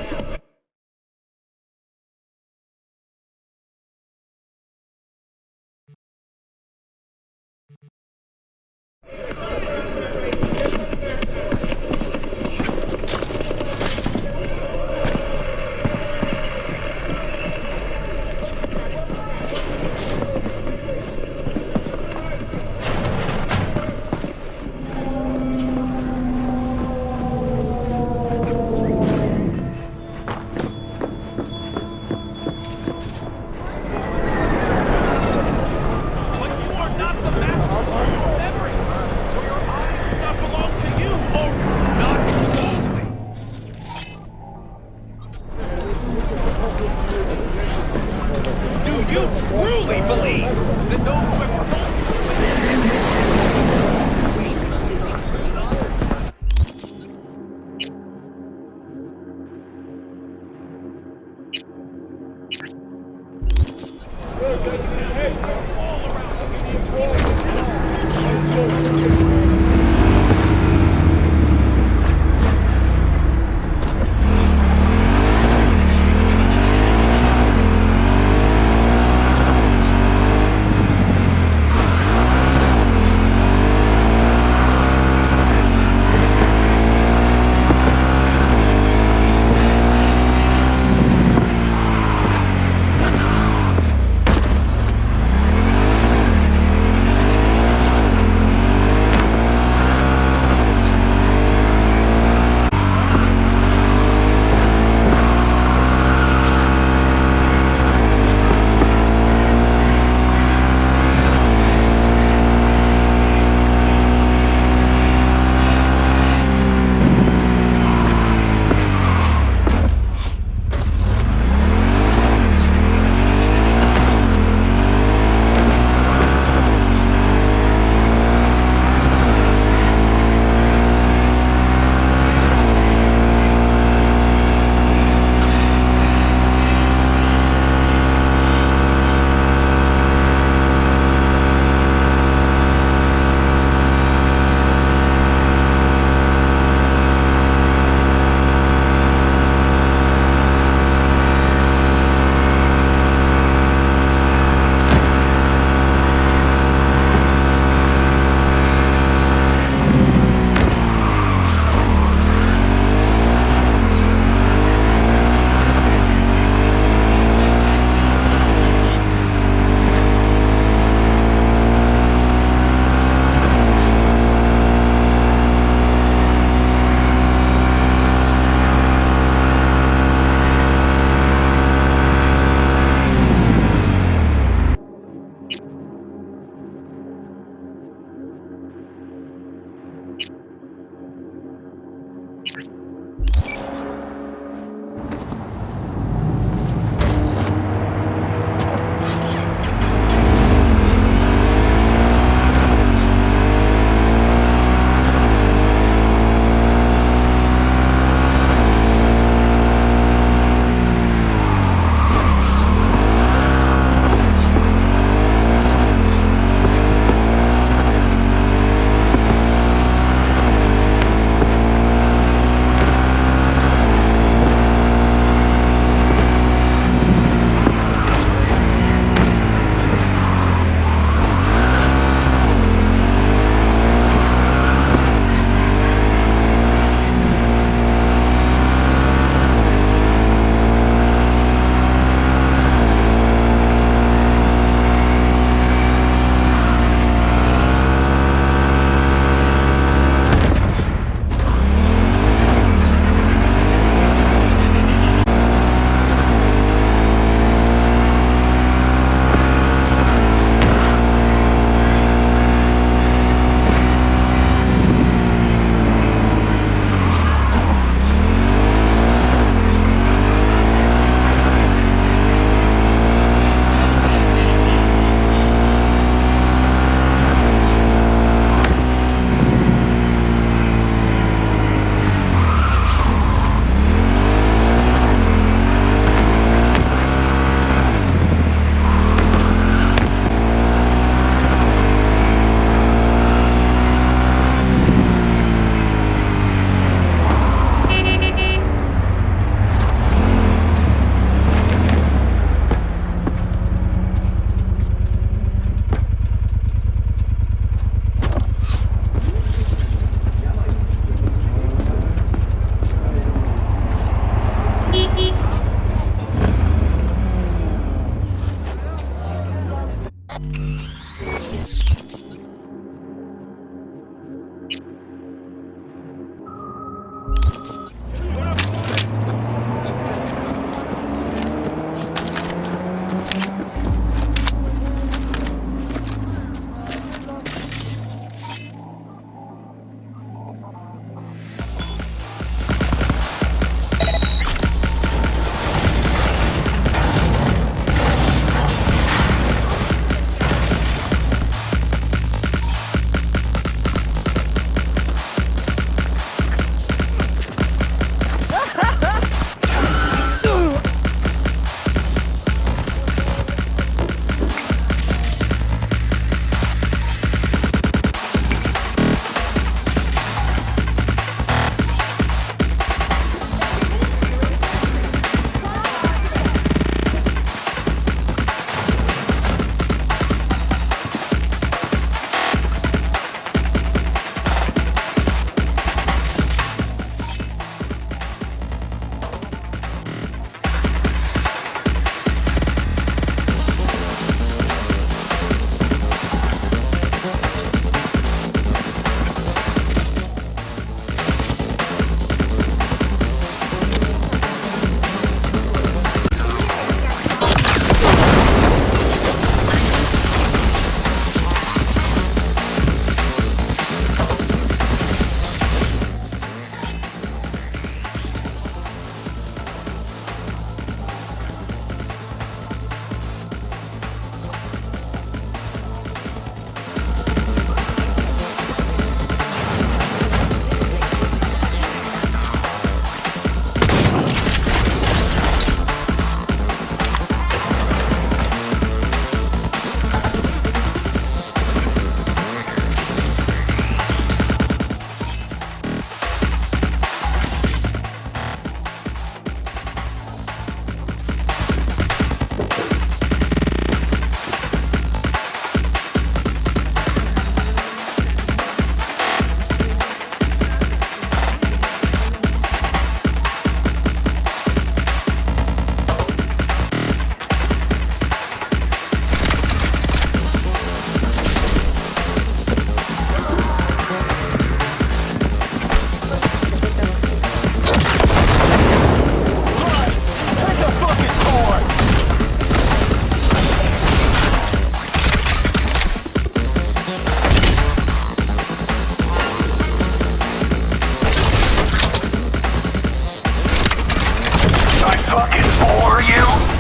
fucking bore you?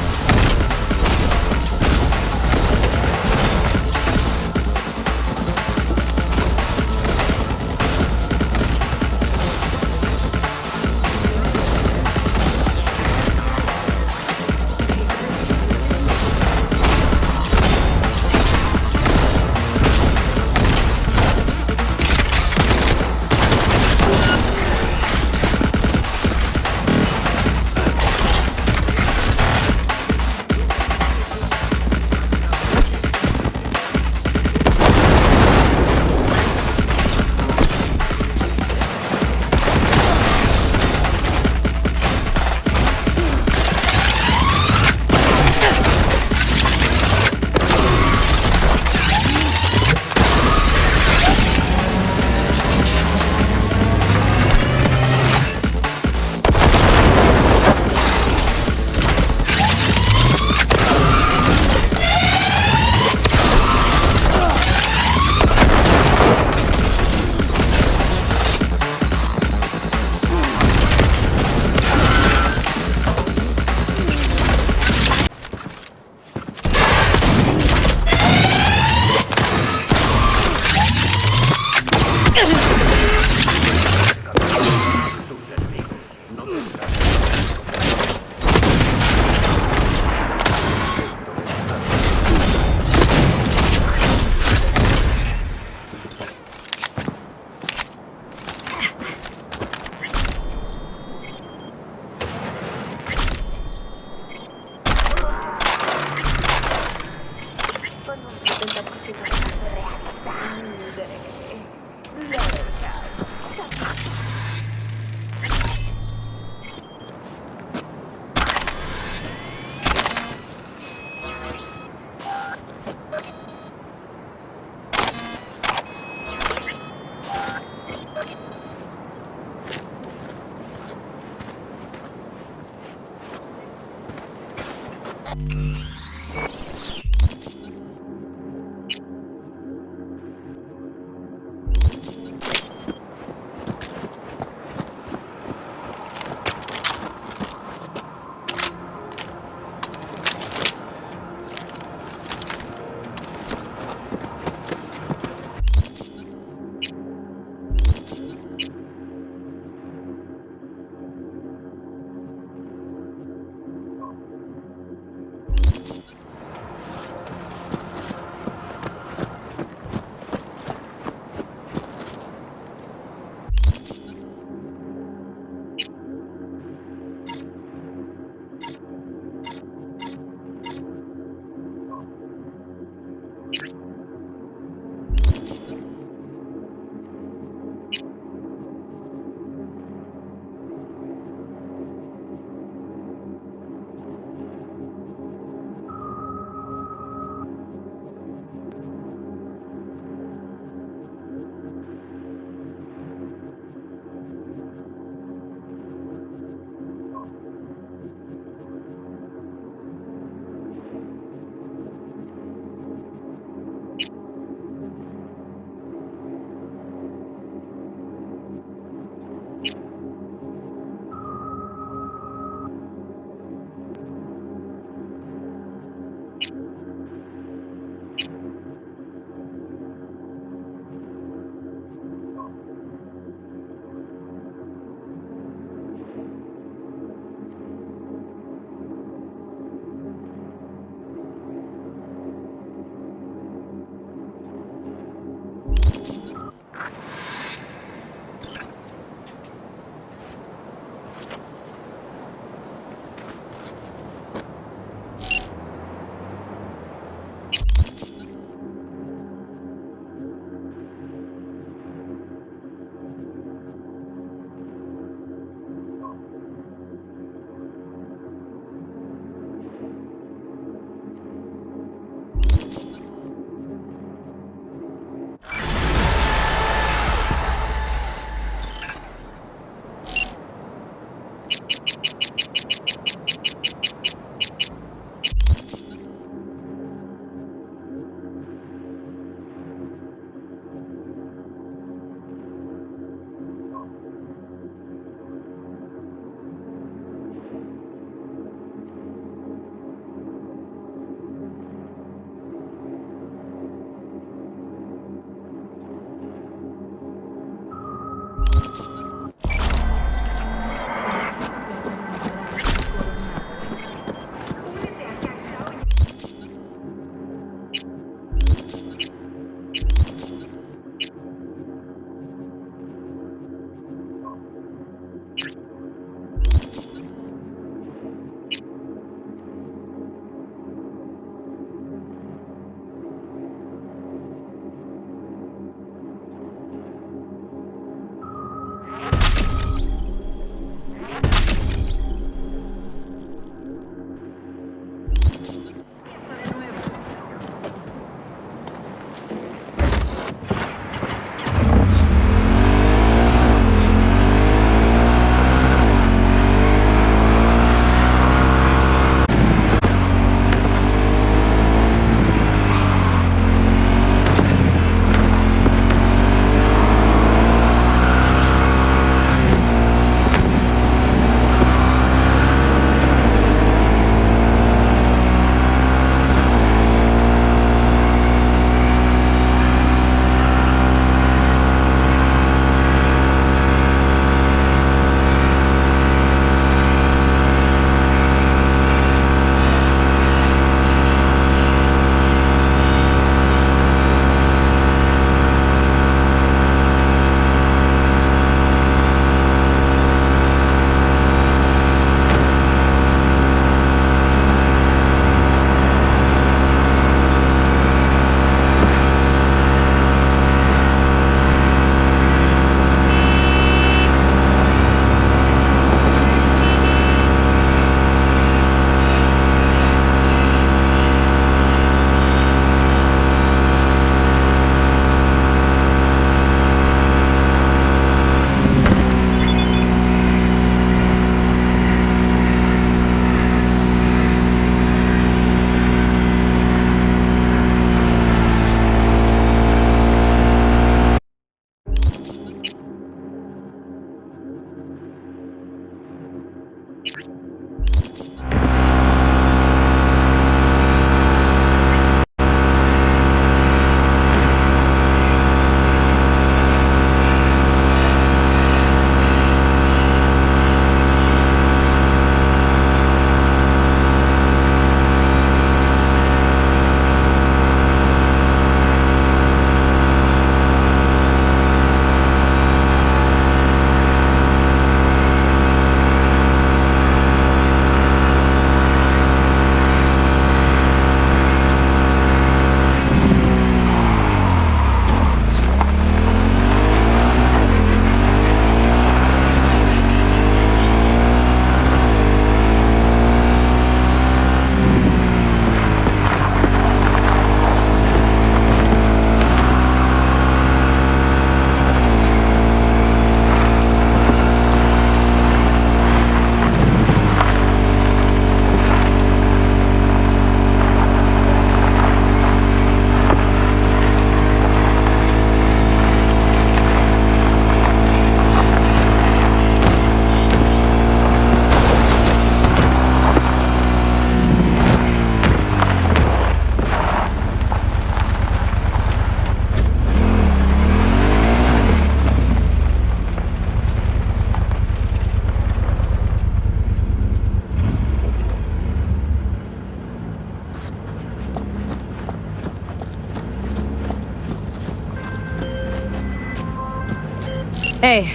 Hey,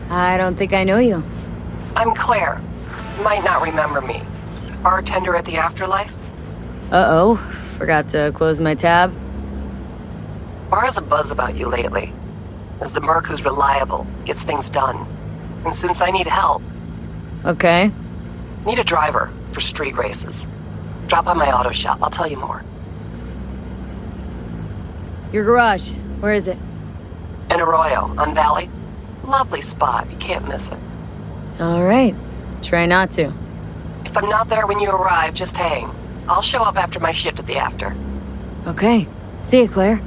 I don't think I know you. I'm Claire. You might not remember me. Bartender at the Afterlife? Uh-oh, forgot to close my tab. Bar has a buzz about you lately. As the merc who's reliable, gets things done. And since I need help... Okay. Need a driver for street races. Drop by my auto shop, I'll tell you more. Your garage, where is it? In Arroyo, on Valley. Lovely spot, you can't miss it. Alright, try not to. If I'm not there when you arrive, just hang. I'll show up after my shift at the after. Okay, see you, Claire.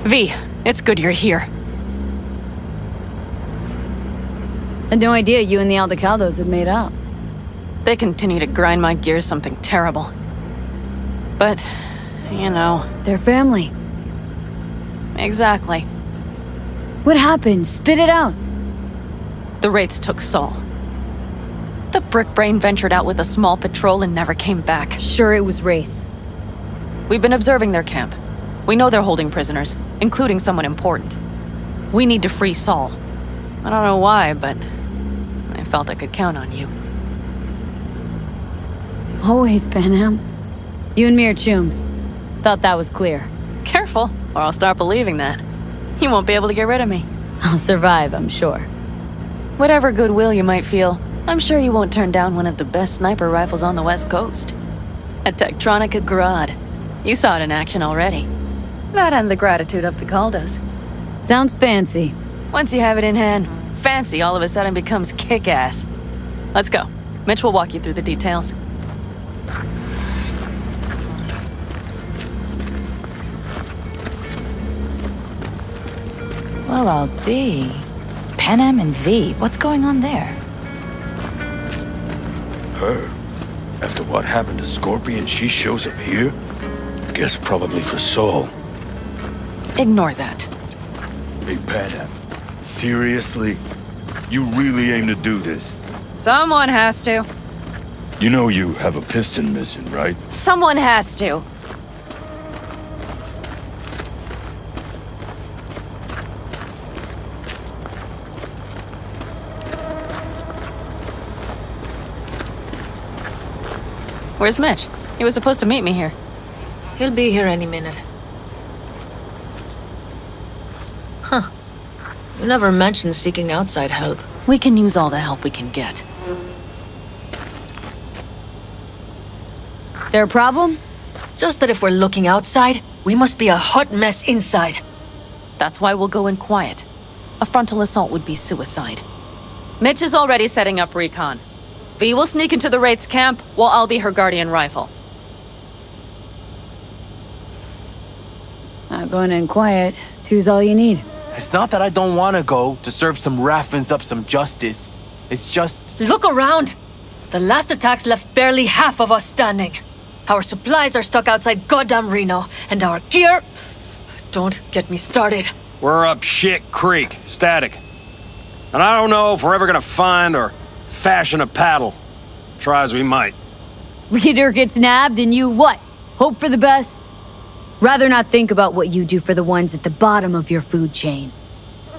V, it's good you're here. Had no idea you and the Aldecaldos had made up. They continue to grind my gears something terrible. But, you know... They're family. Exactly. What happened? Spit it out. The Wraiths took Saul. The Brick Brain ventured out with a small patrol and never came back. Sure it was Wraiths. We've been observing their camp. We know they're holding prisoners, including someone important. We need to free Saul. I don't know why, but I felt I could count on you. Always, Panam. You and me are chums. Thought that was clear. Careful, or I'll start believing that. You won't be able to get rid of me. I'll survive, I'm sure. Whatever goodwill you might feel, I'm sure you won't turn down one of the best sniper rifles on the West Coast. A Tektronica Grad. You saw it in action already. That and the gratitude of the Caldos. Sounds fancy. Once you have it in hand, fancy all of a sudden becomes kick-ass. Let's go. Mitch will walk you through the details. Well, I'll be. Panam and V, what's going on there? Her? After what happened to Scorpion, she shows up here? Guess probably for Saul. Ignore that. Hey, Panam. Seriously? You really aim to do this? Someone has to. You know you have a piston missing, right? Someone has to. Where's Mitch? He was supposed to meet me here. He'll be here any minute. Huh. You never mentioned seeking outside help. We can use all the help we can get. There a problem? Just that if we're looking outside, we must be a hot mess inside. That's why we'll go in quiet. A frontal assault would be suicide. Mitch is already setting up recon. V will sneak into the Wraith's camp, while I'll be her guardian rifle. Going in quiet. Two's all you need. It's not that I don't want to go to serve some Raffins up some justice. It's just... Look around! The last attacks left barely half of us standing. Our supplies are stuck outside goddamn Reno, and our gear... Don't get me started. We're up Shit Creek, static. And I don't know if we're ever gonna find or fashion a paddle. Try as we might. Leader gets nabbed and you what? Hope for the best? Rather not think about what you do for the ones at the bottom of your food chain.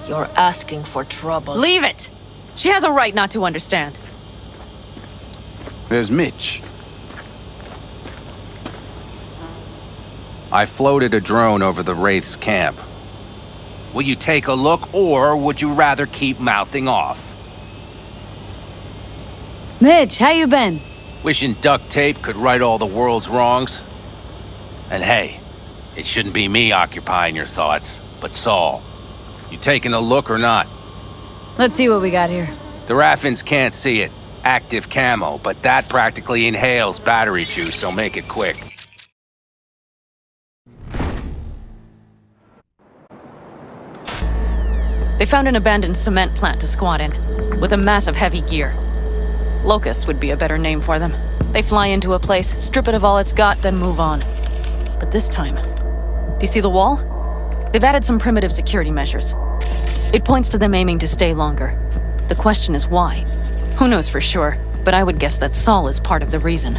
You're asking for trouble. Leave it! She has a right not to understand. There's Mitch. I floated a drone over the Wraith's camp. Will you take a look, or would you rather keep mouthing off? Mitch, how you been? Wishing duct tape could right all the world's wrongs. And hey, it shouldn't be me occupying your thoughts, but Saul. You taking a look or not? Let's see what we got here. The Raffins can't see it. Active camo, but that practically inhales battery juice, so make it quick. They found an abandoned cement plant to squat in. with a massive heavy gear. Locusts would be a better name for them. They fly into a place, strip it of all it's got, then move on. But this time, do you see the wall? They've added some primitive security measures. It points to them aiming to stay longer. The question is why? Who knows for sure, but I would guess that Saul is part of the reason.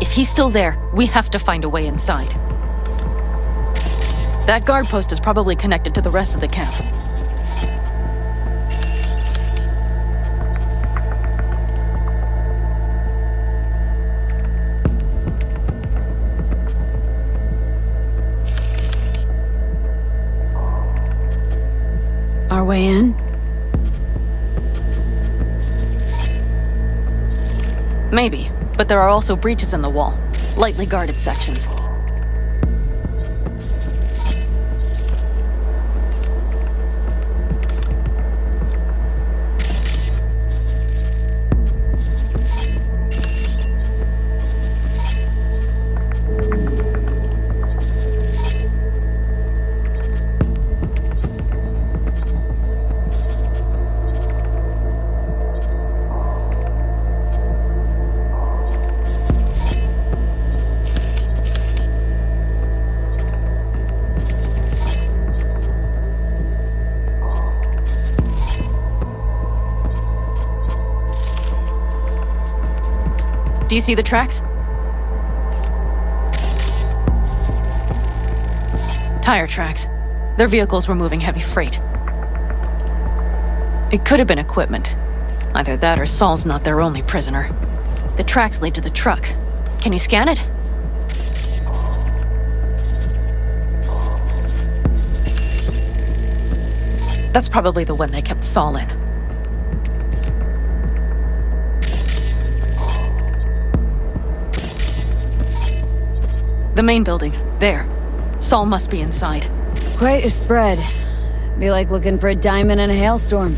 If he's still there, we have to find a way inside. That guard post is probably connected to the rest of the camp. Our way in? Maybe, but there are also breaches in the wall, lightly guarded sections. Do you see the tracks? Tire tracks. Their vehicles were moving heavy freight. It could have been equipment. Either that or Saul's not their only prisoner. The tracks lead to the truck. Can you scan it? That's probably the one they kept Saul in. The main building. There. Saul must be inside. Quite a spread. Be like looking for a diamond in a hailstorm.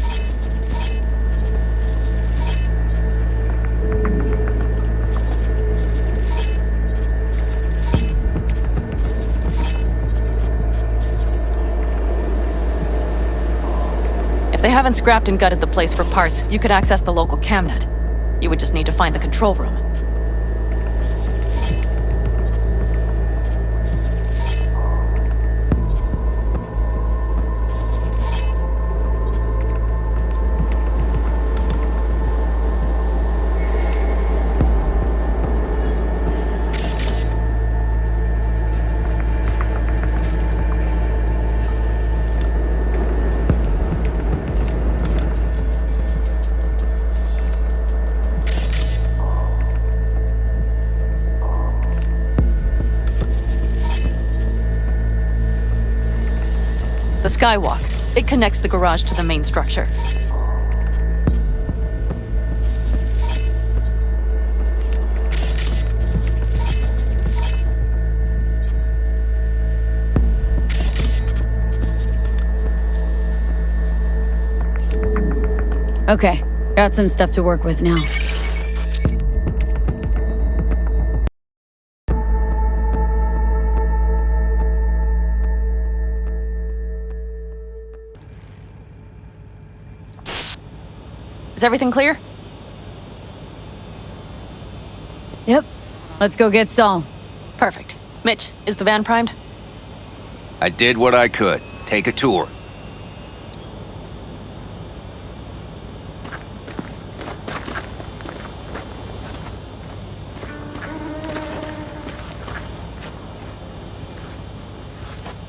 If they haven't scrapped and gutted the place for parts, you could access the local camnet. You would just need to find the control room. The skywalk. It connects the garage to the main structure. Okay, got some stuff to work with now. Is everything clear? Yep. Let's go get Saul. Perfect. Mitch, is the van primed? I did what I could. Take a tour.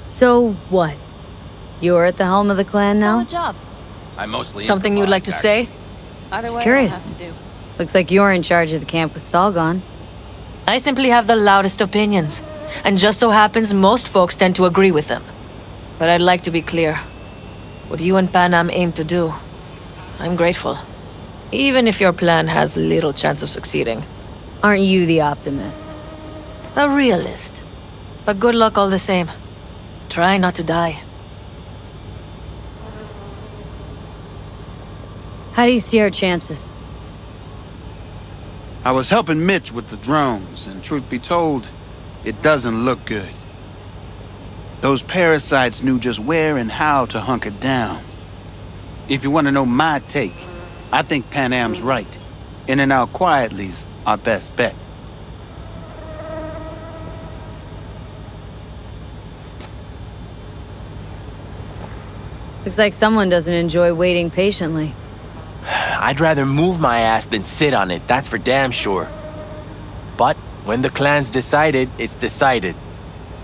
So what? You're at the helm of the clan now? Solid job. I mostly Something you'd like to say? Either Just way, curious. I'll have to do. Looks like you're in charge of the camp with Saul gone. I simply have the loudest opinions, and just so happens most folks tend to agree with them. But I'd like to be clear. What you and Panam aim to do, I'm grateful. Even if your plan has little chance of succeeding. Aren't you the optimist? A realist. But good luck all the same. Try not to die. How do you see our chances? I was helping Mitch with the drones, and truth be told, it doesn't look good. Those parasites knew just where and how to hunker down. If you want to know my take, I think Pan Am's right. In and out quietly's our best bet. Looks like someone doesn't enjoy waiting patiently. I'd rather move my ass than sit on it, that's for damn sure. But when the clan's decided, it's decided.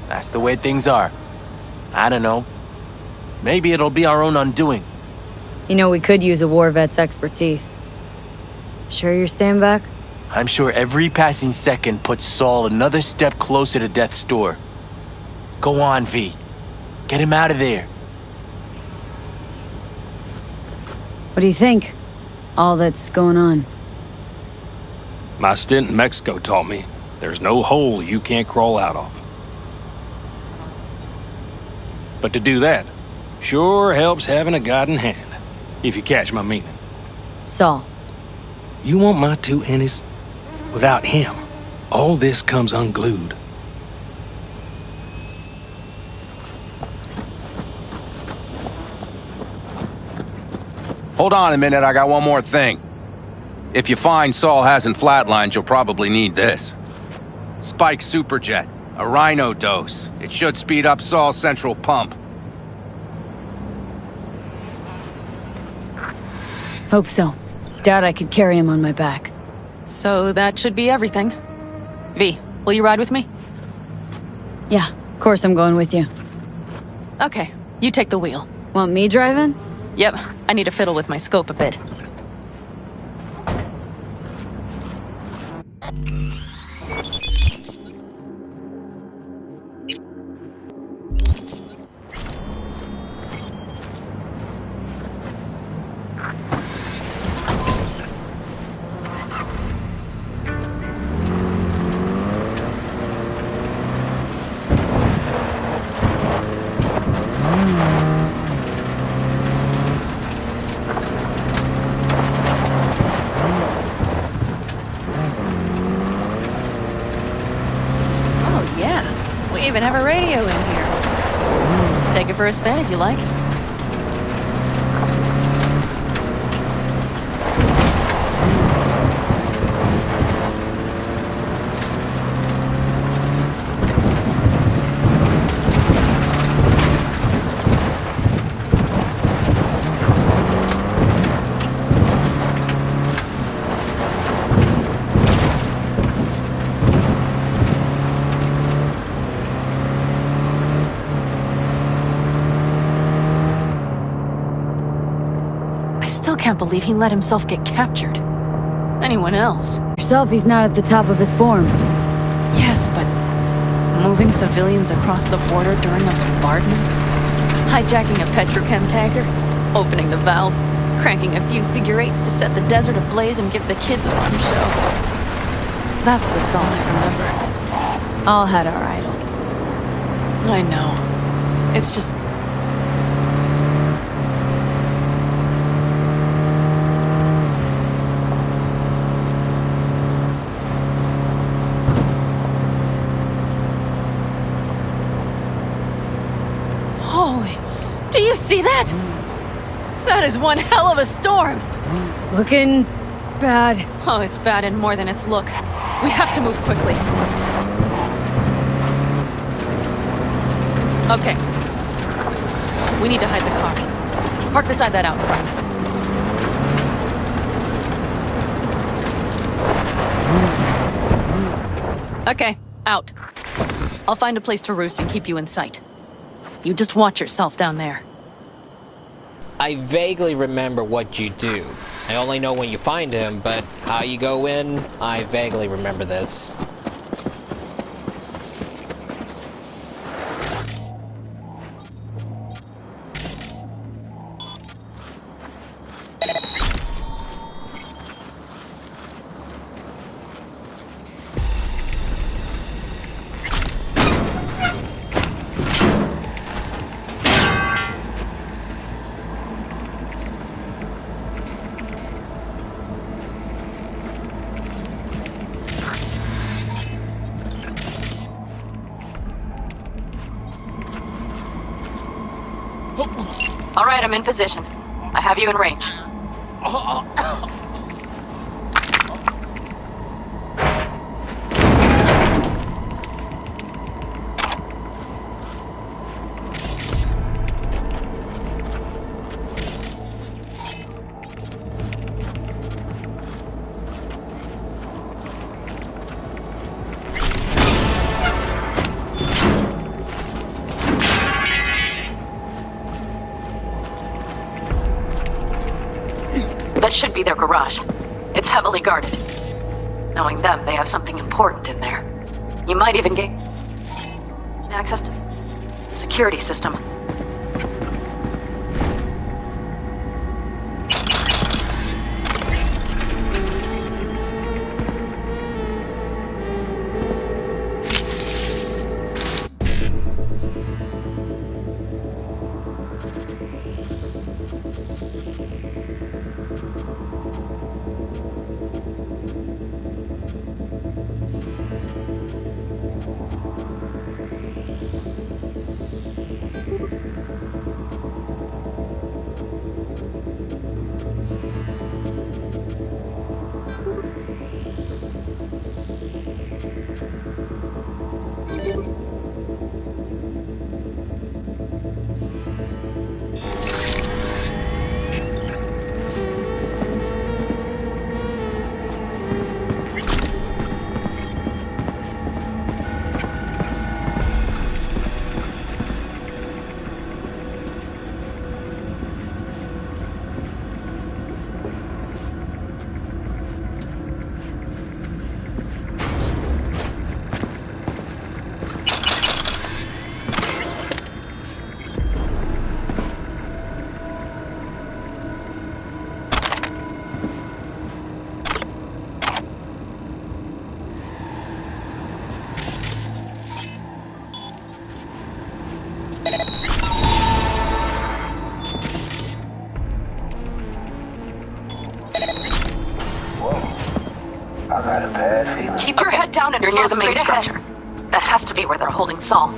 That's the way things are. I don't know. Maybe it'll be our own undoing. You know, we could use a war vet's expertise. Sure you're staying back? I'm sure every passing second puts Saul another step closer to death's door. Go on, V. Get him out of there. What do you think? All that's going on. My stint in Mexico taught me there's no hole you can't crawl out of. But to do that sure helps having a guiding hand, if you catch my meaning. Saul. You want my two Ennis? Without him, all this comes unglued. Hold on a minute, I got one more thing. If you find Saul hasn't flatlined, you'll probably need this. Spike Superjet, a rhino dose. It should speed up Saul's central pump. Hope so. Doubt I could carry him on my back. So that should be everything. V, will you ride with me? Yeah, of course I'm going with you. Okay, you take the wheel. Want me driving? Yep, I need to fiddle with my scope a bit. We even have a radio in here. Take it for a spin if you like. Can't believe he let himself get captured. Anyone else? Yourself, he's not at the top of his form. Yes, but moving civilians across the border during a bombardment? Hijacking a petrochem tanker? Opening the valves? Cranking a few figure eights to set the desert ablaze and give the kids a fun show? That's the Saul I remember. All had our idols. I know. It's just... Do you see that? That is one hell of a storm. Looking bad. Oh, it's bad in more than its look. We have to move quickly. Okay. We need to hide the car. Park beside that outcrop. Okay, out. I'll find a place to roost and keep you in sight. You just watch yourself down there. I vaguely remember what you do. I only know when you find him, but how you go in, I vaguely remember this. All right, I'm in position. I have you in range. That should be their garage. It's heavily guarded. Knowing them, they have something important in there. You might even gain access to the security system. Keep your head down and you're near the main structure. That has to be where they're holding Saul.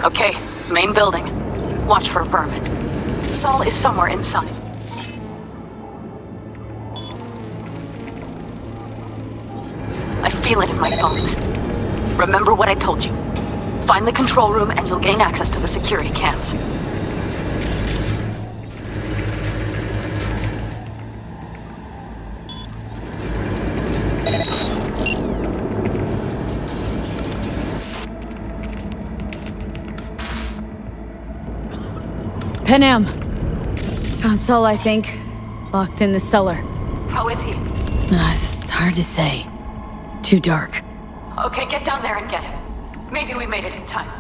Okay, main building. Watch for vermin. Saul is somewhere inside. I feel it in my bones. Remember what I told you. Find the control room and you'll gain access to the security cams. Panam. Found Saul, I think. Locked in the cellar. How is he? It's hard to say. Too dark. Okay, get down there and get him. Maybe we made it in time.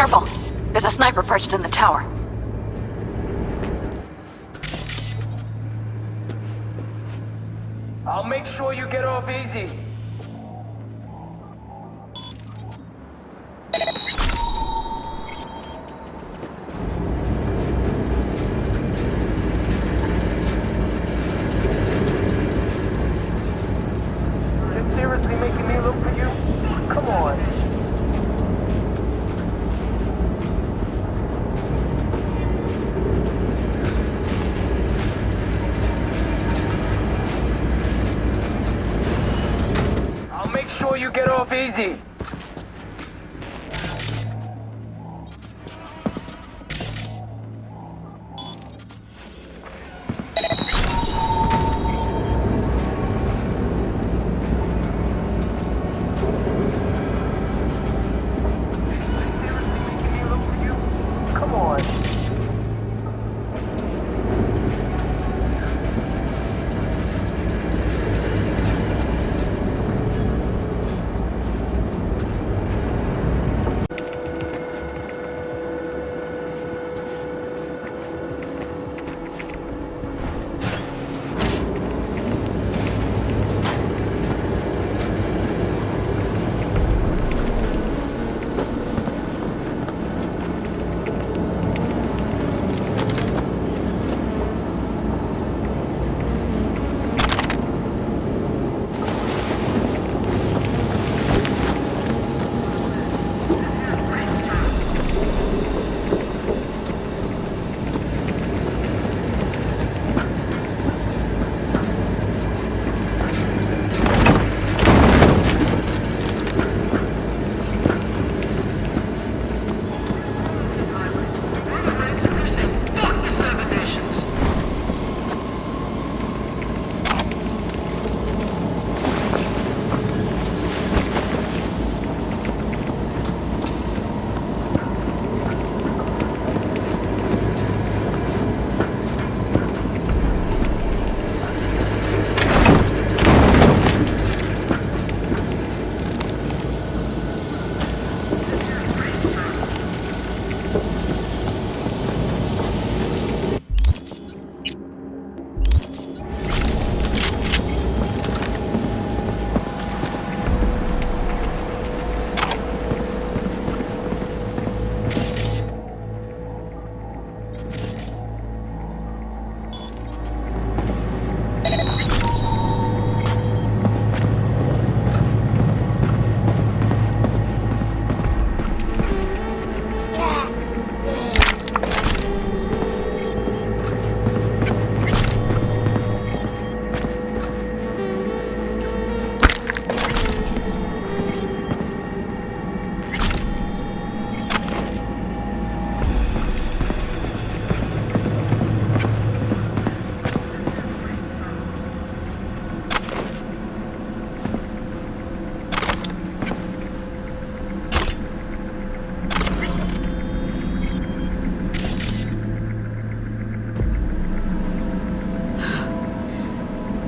Careful! There's a sniper perched in the tower. I'll make sure you get off easy. You're seriously making me look for you? Come on. I'll make sure you get off easy. Come on.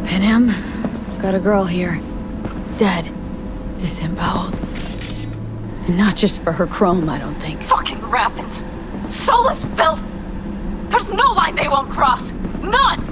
Panam, got a girl here. Dead. Disemboweled. And not just for her chrome, I don't think. Fucking rampant! Soulless filth! There's no line they won't cross! None!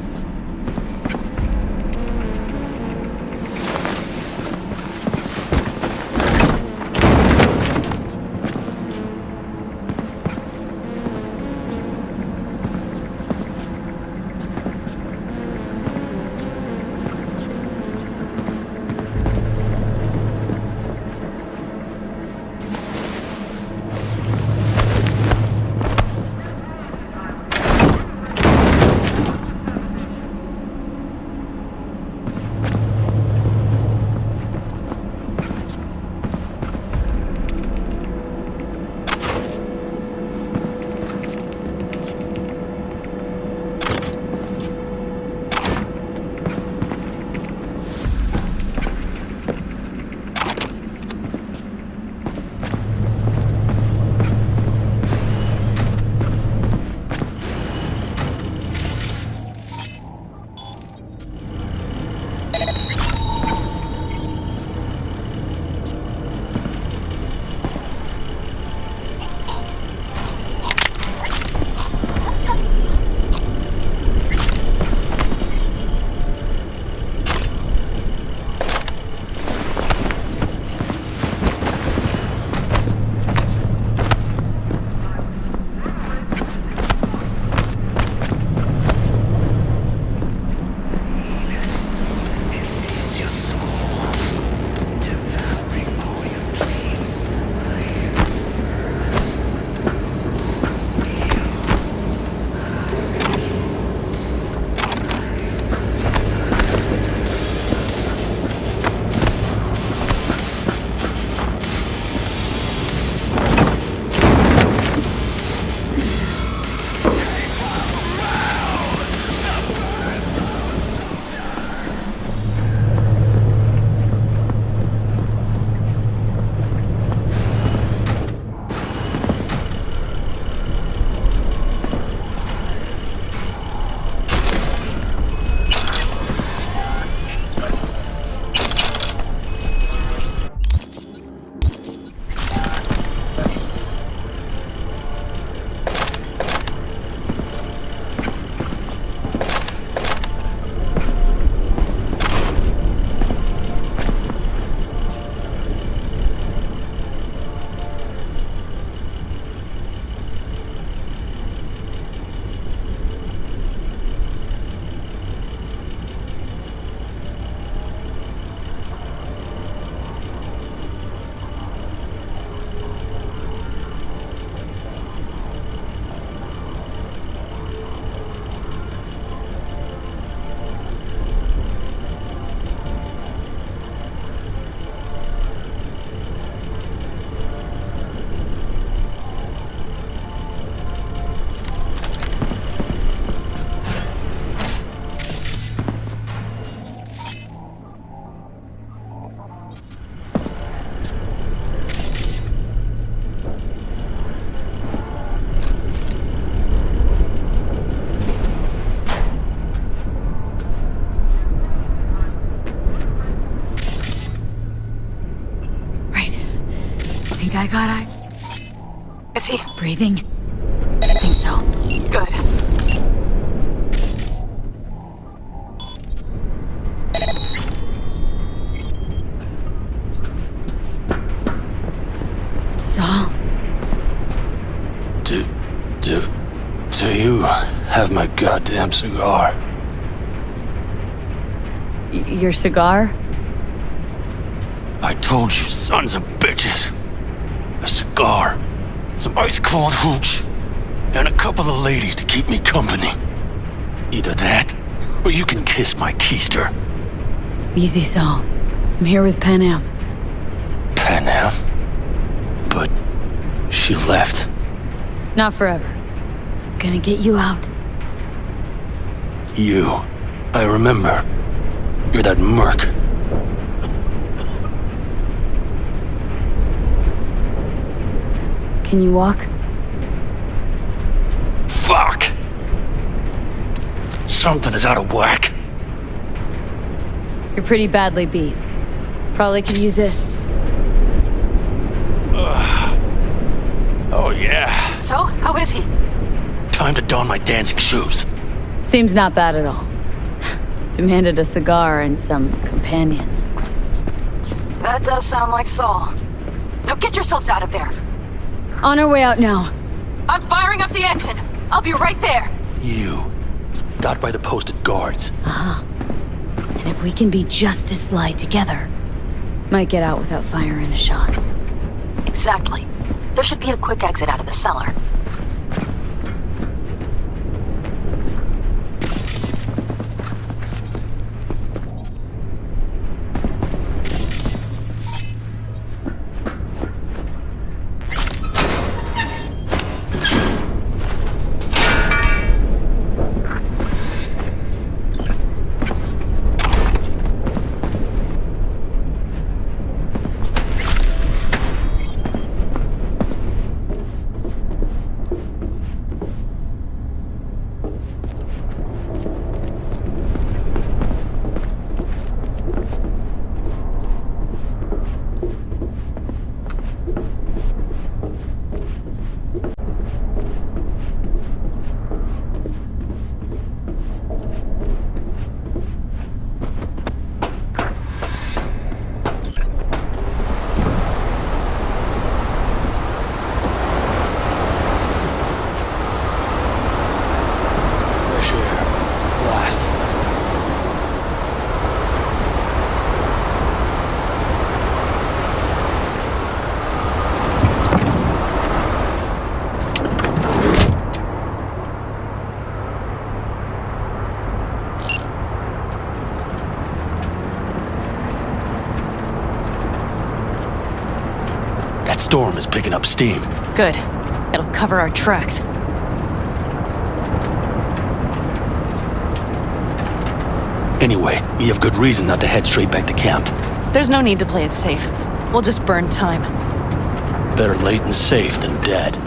God, Is he breathing? I think so. good? Saul? Do you have my goddamn cigar? Your cigar? I told you, sons of bitches. A cigar, some ice-cold hooch, and a couple of ladies to keep me company. Either that, or you can kiss my keister. Easy, Saul. I'm here with Pan Am. Pan Am? But she left. Not forever. Gonna get you out. You. I remember. You're that merc. Can you walk? Fuck! Something is out of whack. You're pretty badly beat. Probably could use this. Oh yeah. So, how is he? Time to don my dancing shoes. Seems not bad at all. Demanded a cigar and some companions. That does sound like Saul. Now get yourselves out of there. On our way out now. I'm firing up the engine. I'll be right there. You. Got by the posted guards. Uh-huh. And if we can be just as sly together, might get out without firing a shot. Exactly. There should be a quick exit out of the cellar. That storm is picking up steam. Good. It'll cover our tracks. Anyway, we have good reason not to head straight back to camp. There's no need to play it safe. We'll just burn time. Better late and safe than dead.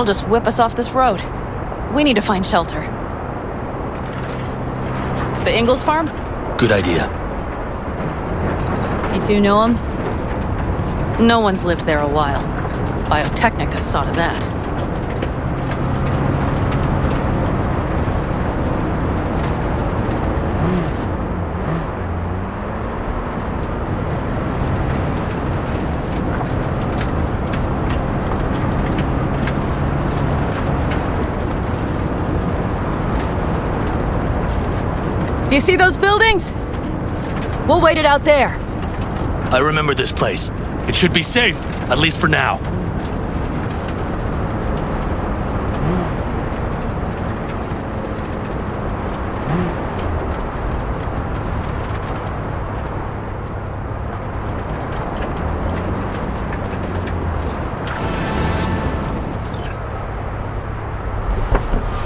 That'll just whip us off this road. We need to find shelter. The Ingalls farm? Good idea. You two know him? No one's lived there a while. Biotechnica saw to that. Do you see those buildings? We'll wait it out there. I remember this place. It should be safe, at least for now.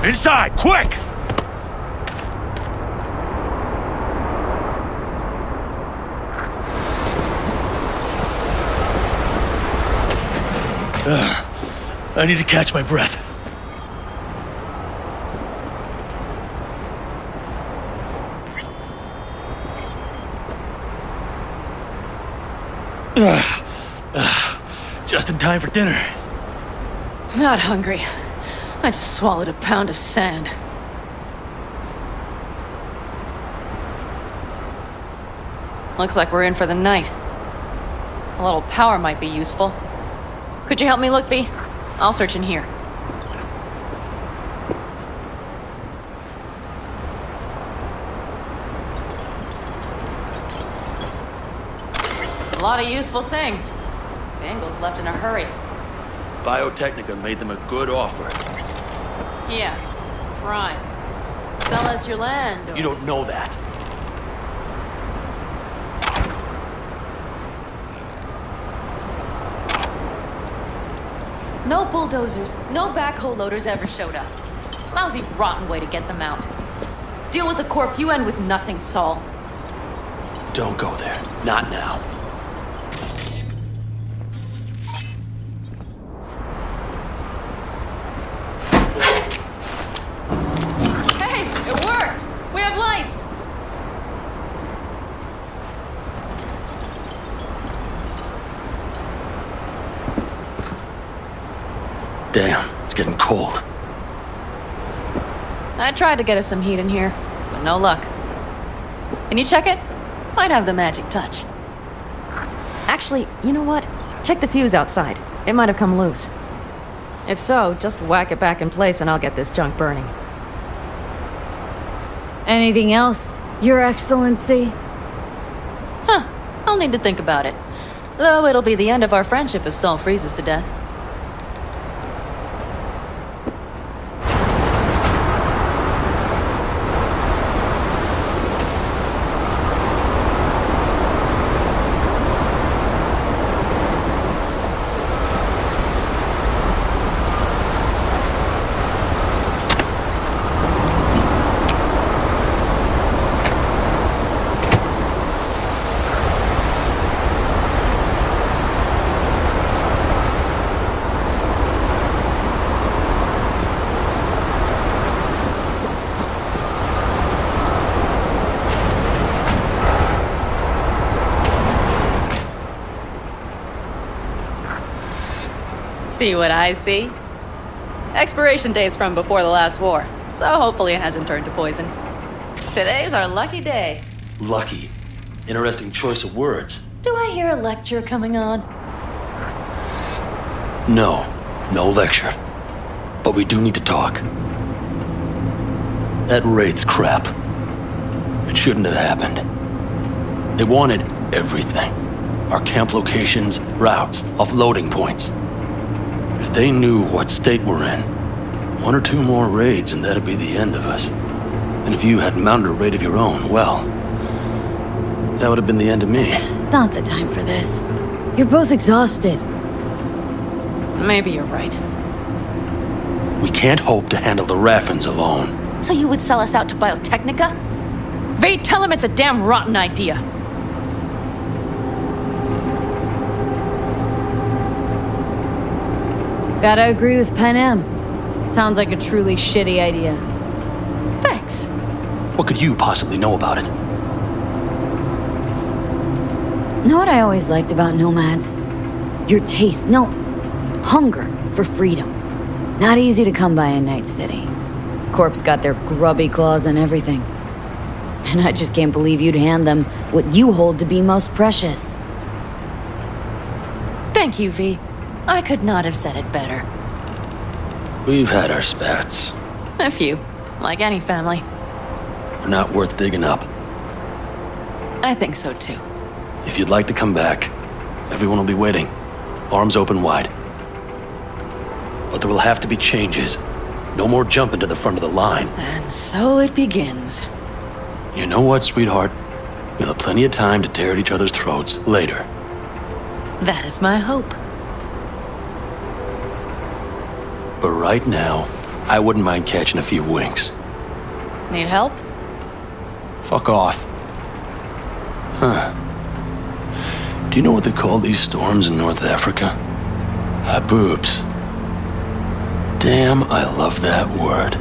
Inside, quick! I need to catch my breath. Just in time for dinner. Not hungry. I just swallowed a pound of sand. Looks like we're in for the night. A little power might be useful. Could you help me look, V? I'll search in here. A lot of useful things. Bangles left in a hurry. Biotechnica made them a good offer. Yeah, prime. Sell us your land. You don't know that. No bulldozers, no backhoe loaders ever showed up. Lousy, rotten way to get them out. Deal with the corp, you end with nothing, Saul. Don't go there. Not now. Hey, it worked! We have lights! Damn, it's getting cold. I tried to get us some heat in here, but no luck. Can you check it? Might have the magic touch. Actually, you know what? Check the fuse outside. It might have come loose. If so, just whack it back in place and I'll get this junk burning. Anything else, Your Excellency? Huh. I'll need to think about it. Though it'll be the end of our friendship if Saul freezes to death. See what I see? Expiration date's from before the last war, so hopefully it hasn't turned to poison. Today's our lucky day. Lucky. Interesting choice of words. Do I hear a lecture coming on? No lecture. But we do need to talk. That raid's crap. It shouldn't have happened. They wanted everything. Our camp locations, routes, offloading points. If they knew what state we're in, 1 or 2 more raids and that'd be the end of us. And if you had mounted a raid of your own, well, that would have been the end of me. Not the time for this. You're both exhausted. Maybe you're right. We can't hope to handle the Raffins alone. So you would sell us out to Biotechnica? Vade, tell him it's a damn rotten idea. Gotta agree with Pan Am. Sounds like a truly shitty idea. Thanks. What could you possibly know about it? Know what I always liked about nomads? Your taste, no, hunger for freedom. Not easy to come by in Night City. Corp's got their grubby claws and everything. And I just can't believe you'd hand them what you hold to be most precious. Thank you, V. I could not have said it better. We've had our spats. A few, like any family. are not worth digging up. I think so too. If you'd like to come back, everyone will be waiting, arms open wide. But there will have to be changes. No more jumping to the front of the line. And so it begins. You know what, sweetheart? We'll have plenty of time to tear at each other's throats later. That is my hope. But right now, I wouldn't mind catching a few winks. Need help? Fuck off. Huh. Do you know what they call these storms in North Africa? Haboobs. Damn, I love that word.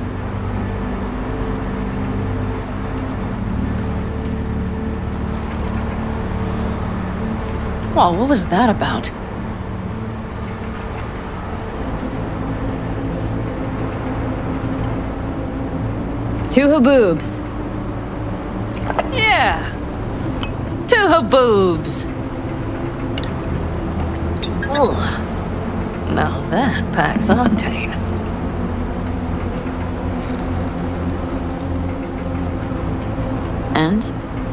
Well, what was that about? Two Haboobs. Yeah. Two Haboobs. Ugh. Now that packs octane. And?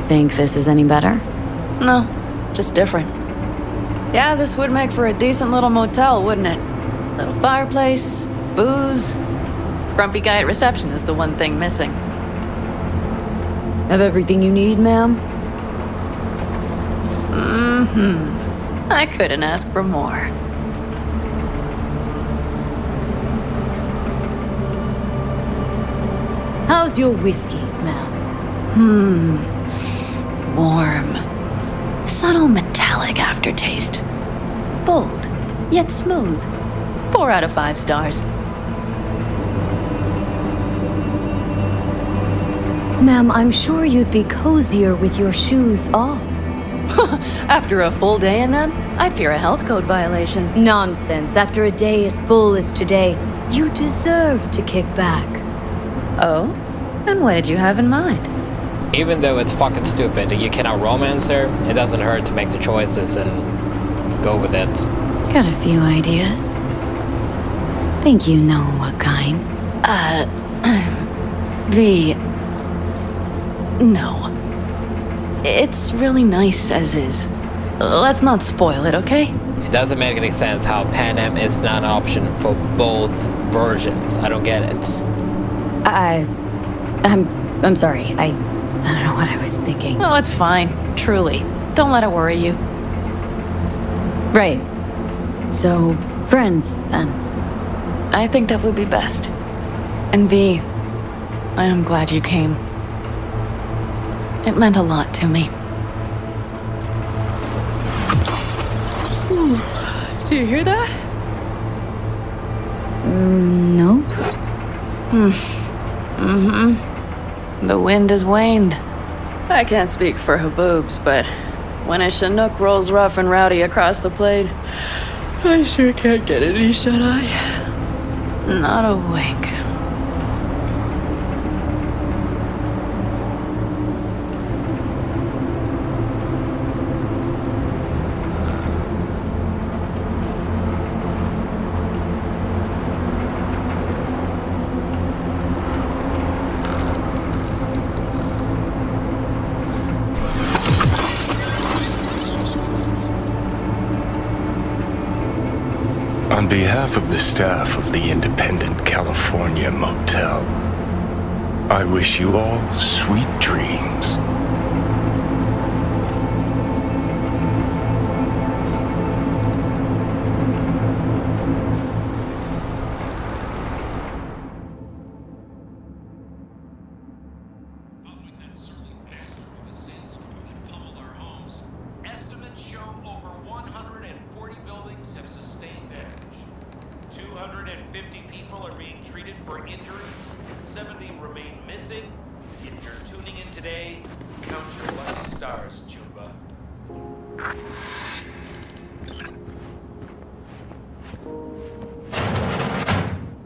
Think this is any better? No, just different. Yeah, this would make for a decent little motel, wouldn't it? Little fireplace, booze. Grumpy guy at reception is the one thing missing. Have everything you need, ma'am? Mm-hmm. I couldn't ask for more. How's your whiskey, ma'am? Warm. Subtle metallic aftertaste. Bold, yet smooth. 4 out of 5 stars. Ma'am, I'm sure you'd be cozier with your shoes off. After a full day in them, I fear a health code violation. Nonsense. After a day as full as today, you deserve to kick back. Oh? And what did you have in mind? Even though it's fucking stupid, you cannot romance her, it doesn't hurt to make the choices and go with it. Got a few ideas. Think you know what kind? No. It's really nice as is. Let's not spoil it, okay? It doesn't make any sense how Pan Am is not an option for both versions. I don't get it. I'm sorry. I don't know what I was thinking. Oh, it's fine. Truly. Don't let it worry you. Right. So, friends, then. I think that would be best. And V, I am glad you came. It meant a lot to me. Do you hear that? Nope. The wind has waned. I can't speak for Haboobs, but when a Chinook rolls rough and rowdy across the plain, I sure can't get any shut-eye. Not a wink. On behalf of the staff of the Independent California Motel, I wish you all sweet dreams.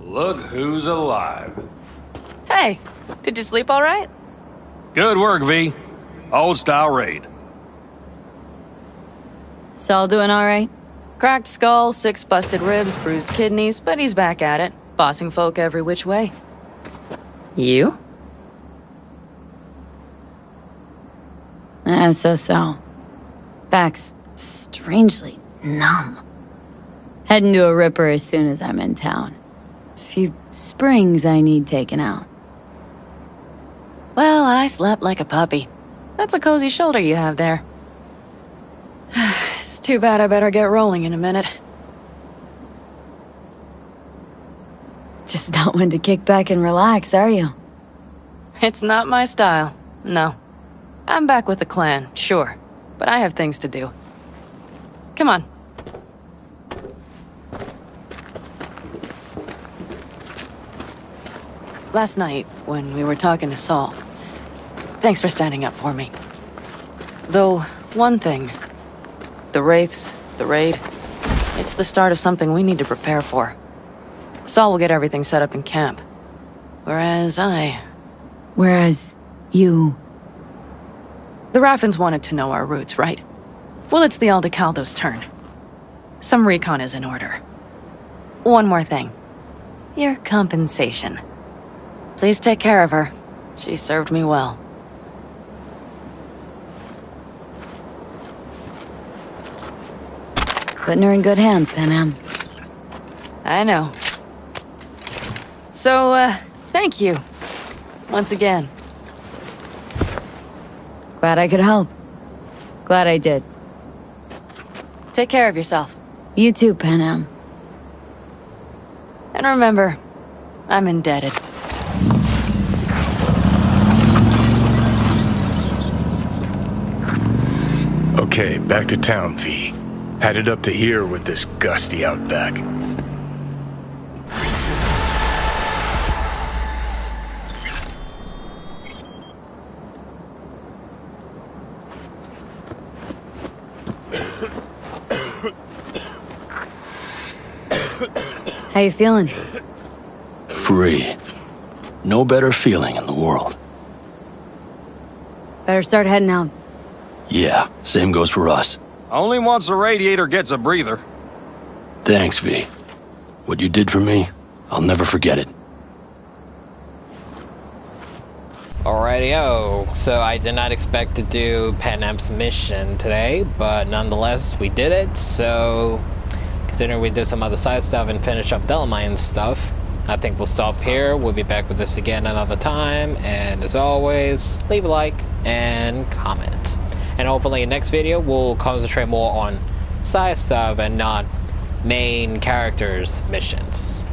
Look who's alive. Hey, did you sleep all right? Good work, V. Old style raid. Saul doing all right? Cracked skull, 6 busted ribs, bruised kidneys, but he's back at it, bossing folk every which way. You? So. Back's strangely numb. Heading to a ripper as soon as I'm in town. A few springs I need taken out. Well, I slept like a puppy. That's a cozy shoulder you have there. It's too bad I better get rolling in a minute. Just not one to kick back and relax, are you? It's not my style, no. I'm back with the clan, sure, but I have things to do. Come on. Last night, when we were talking to Saul, thanks for standing up for me. Though, one thing. The Wraiths, the raid, it's the start of something we need to prepare for. Saul will get everything set up in camp. Whereas you... The Raffins wanted to know our roots, right? Well, it's the Aldecaldo's turn. Some recon is in order. One more thing. Your compensation. Please take care of her. She served me well. Putting her in good hands, Panam. I know. So, thank you. Once again. Glad I could help. Glad I did. Take care of yourself. You too, Panam. And remember, I'm indebted. Okay, back to town, V. Headed up to here with this gusty outback. How you feeling? Free. No better feeling in the world. Better start heading out. Yeah, same goes for us. Only once the radiator gets a breather. Thanks, V. What you did for me, I'll never forget it. Alrighty-o. So I did not expect to do Panam's mission today, but nonetheless, we did it. So, considering we did some other side stuff and finish up Delamine stuff, I think we'll stop here. We'll be back with this again another time. And as always, leave a like and comment. And hopefully in the next video, we'll concentrate more on side stuff and not main characters' missions.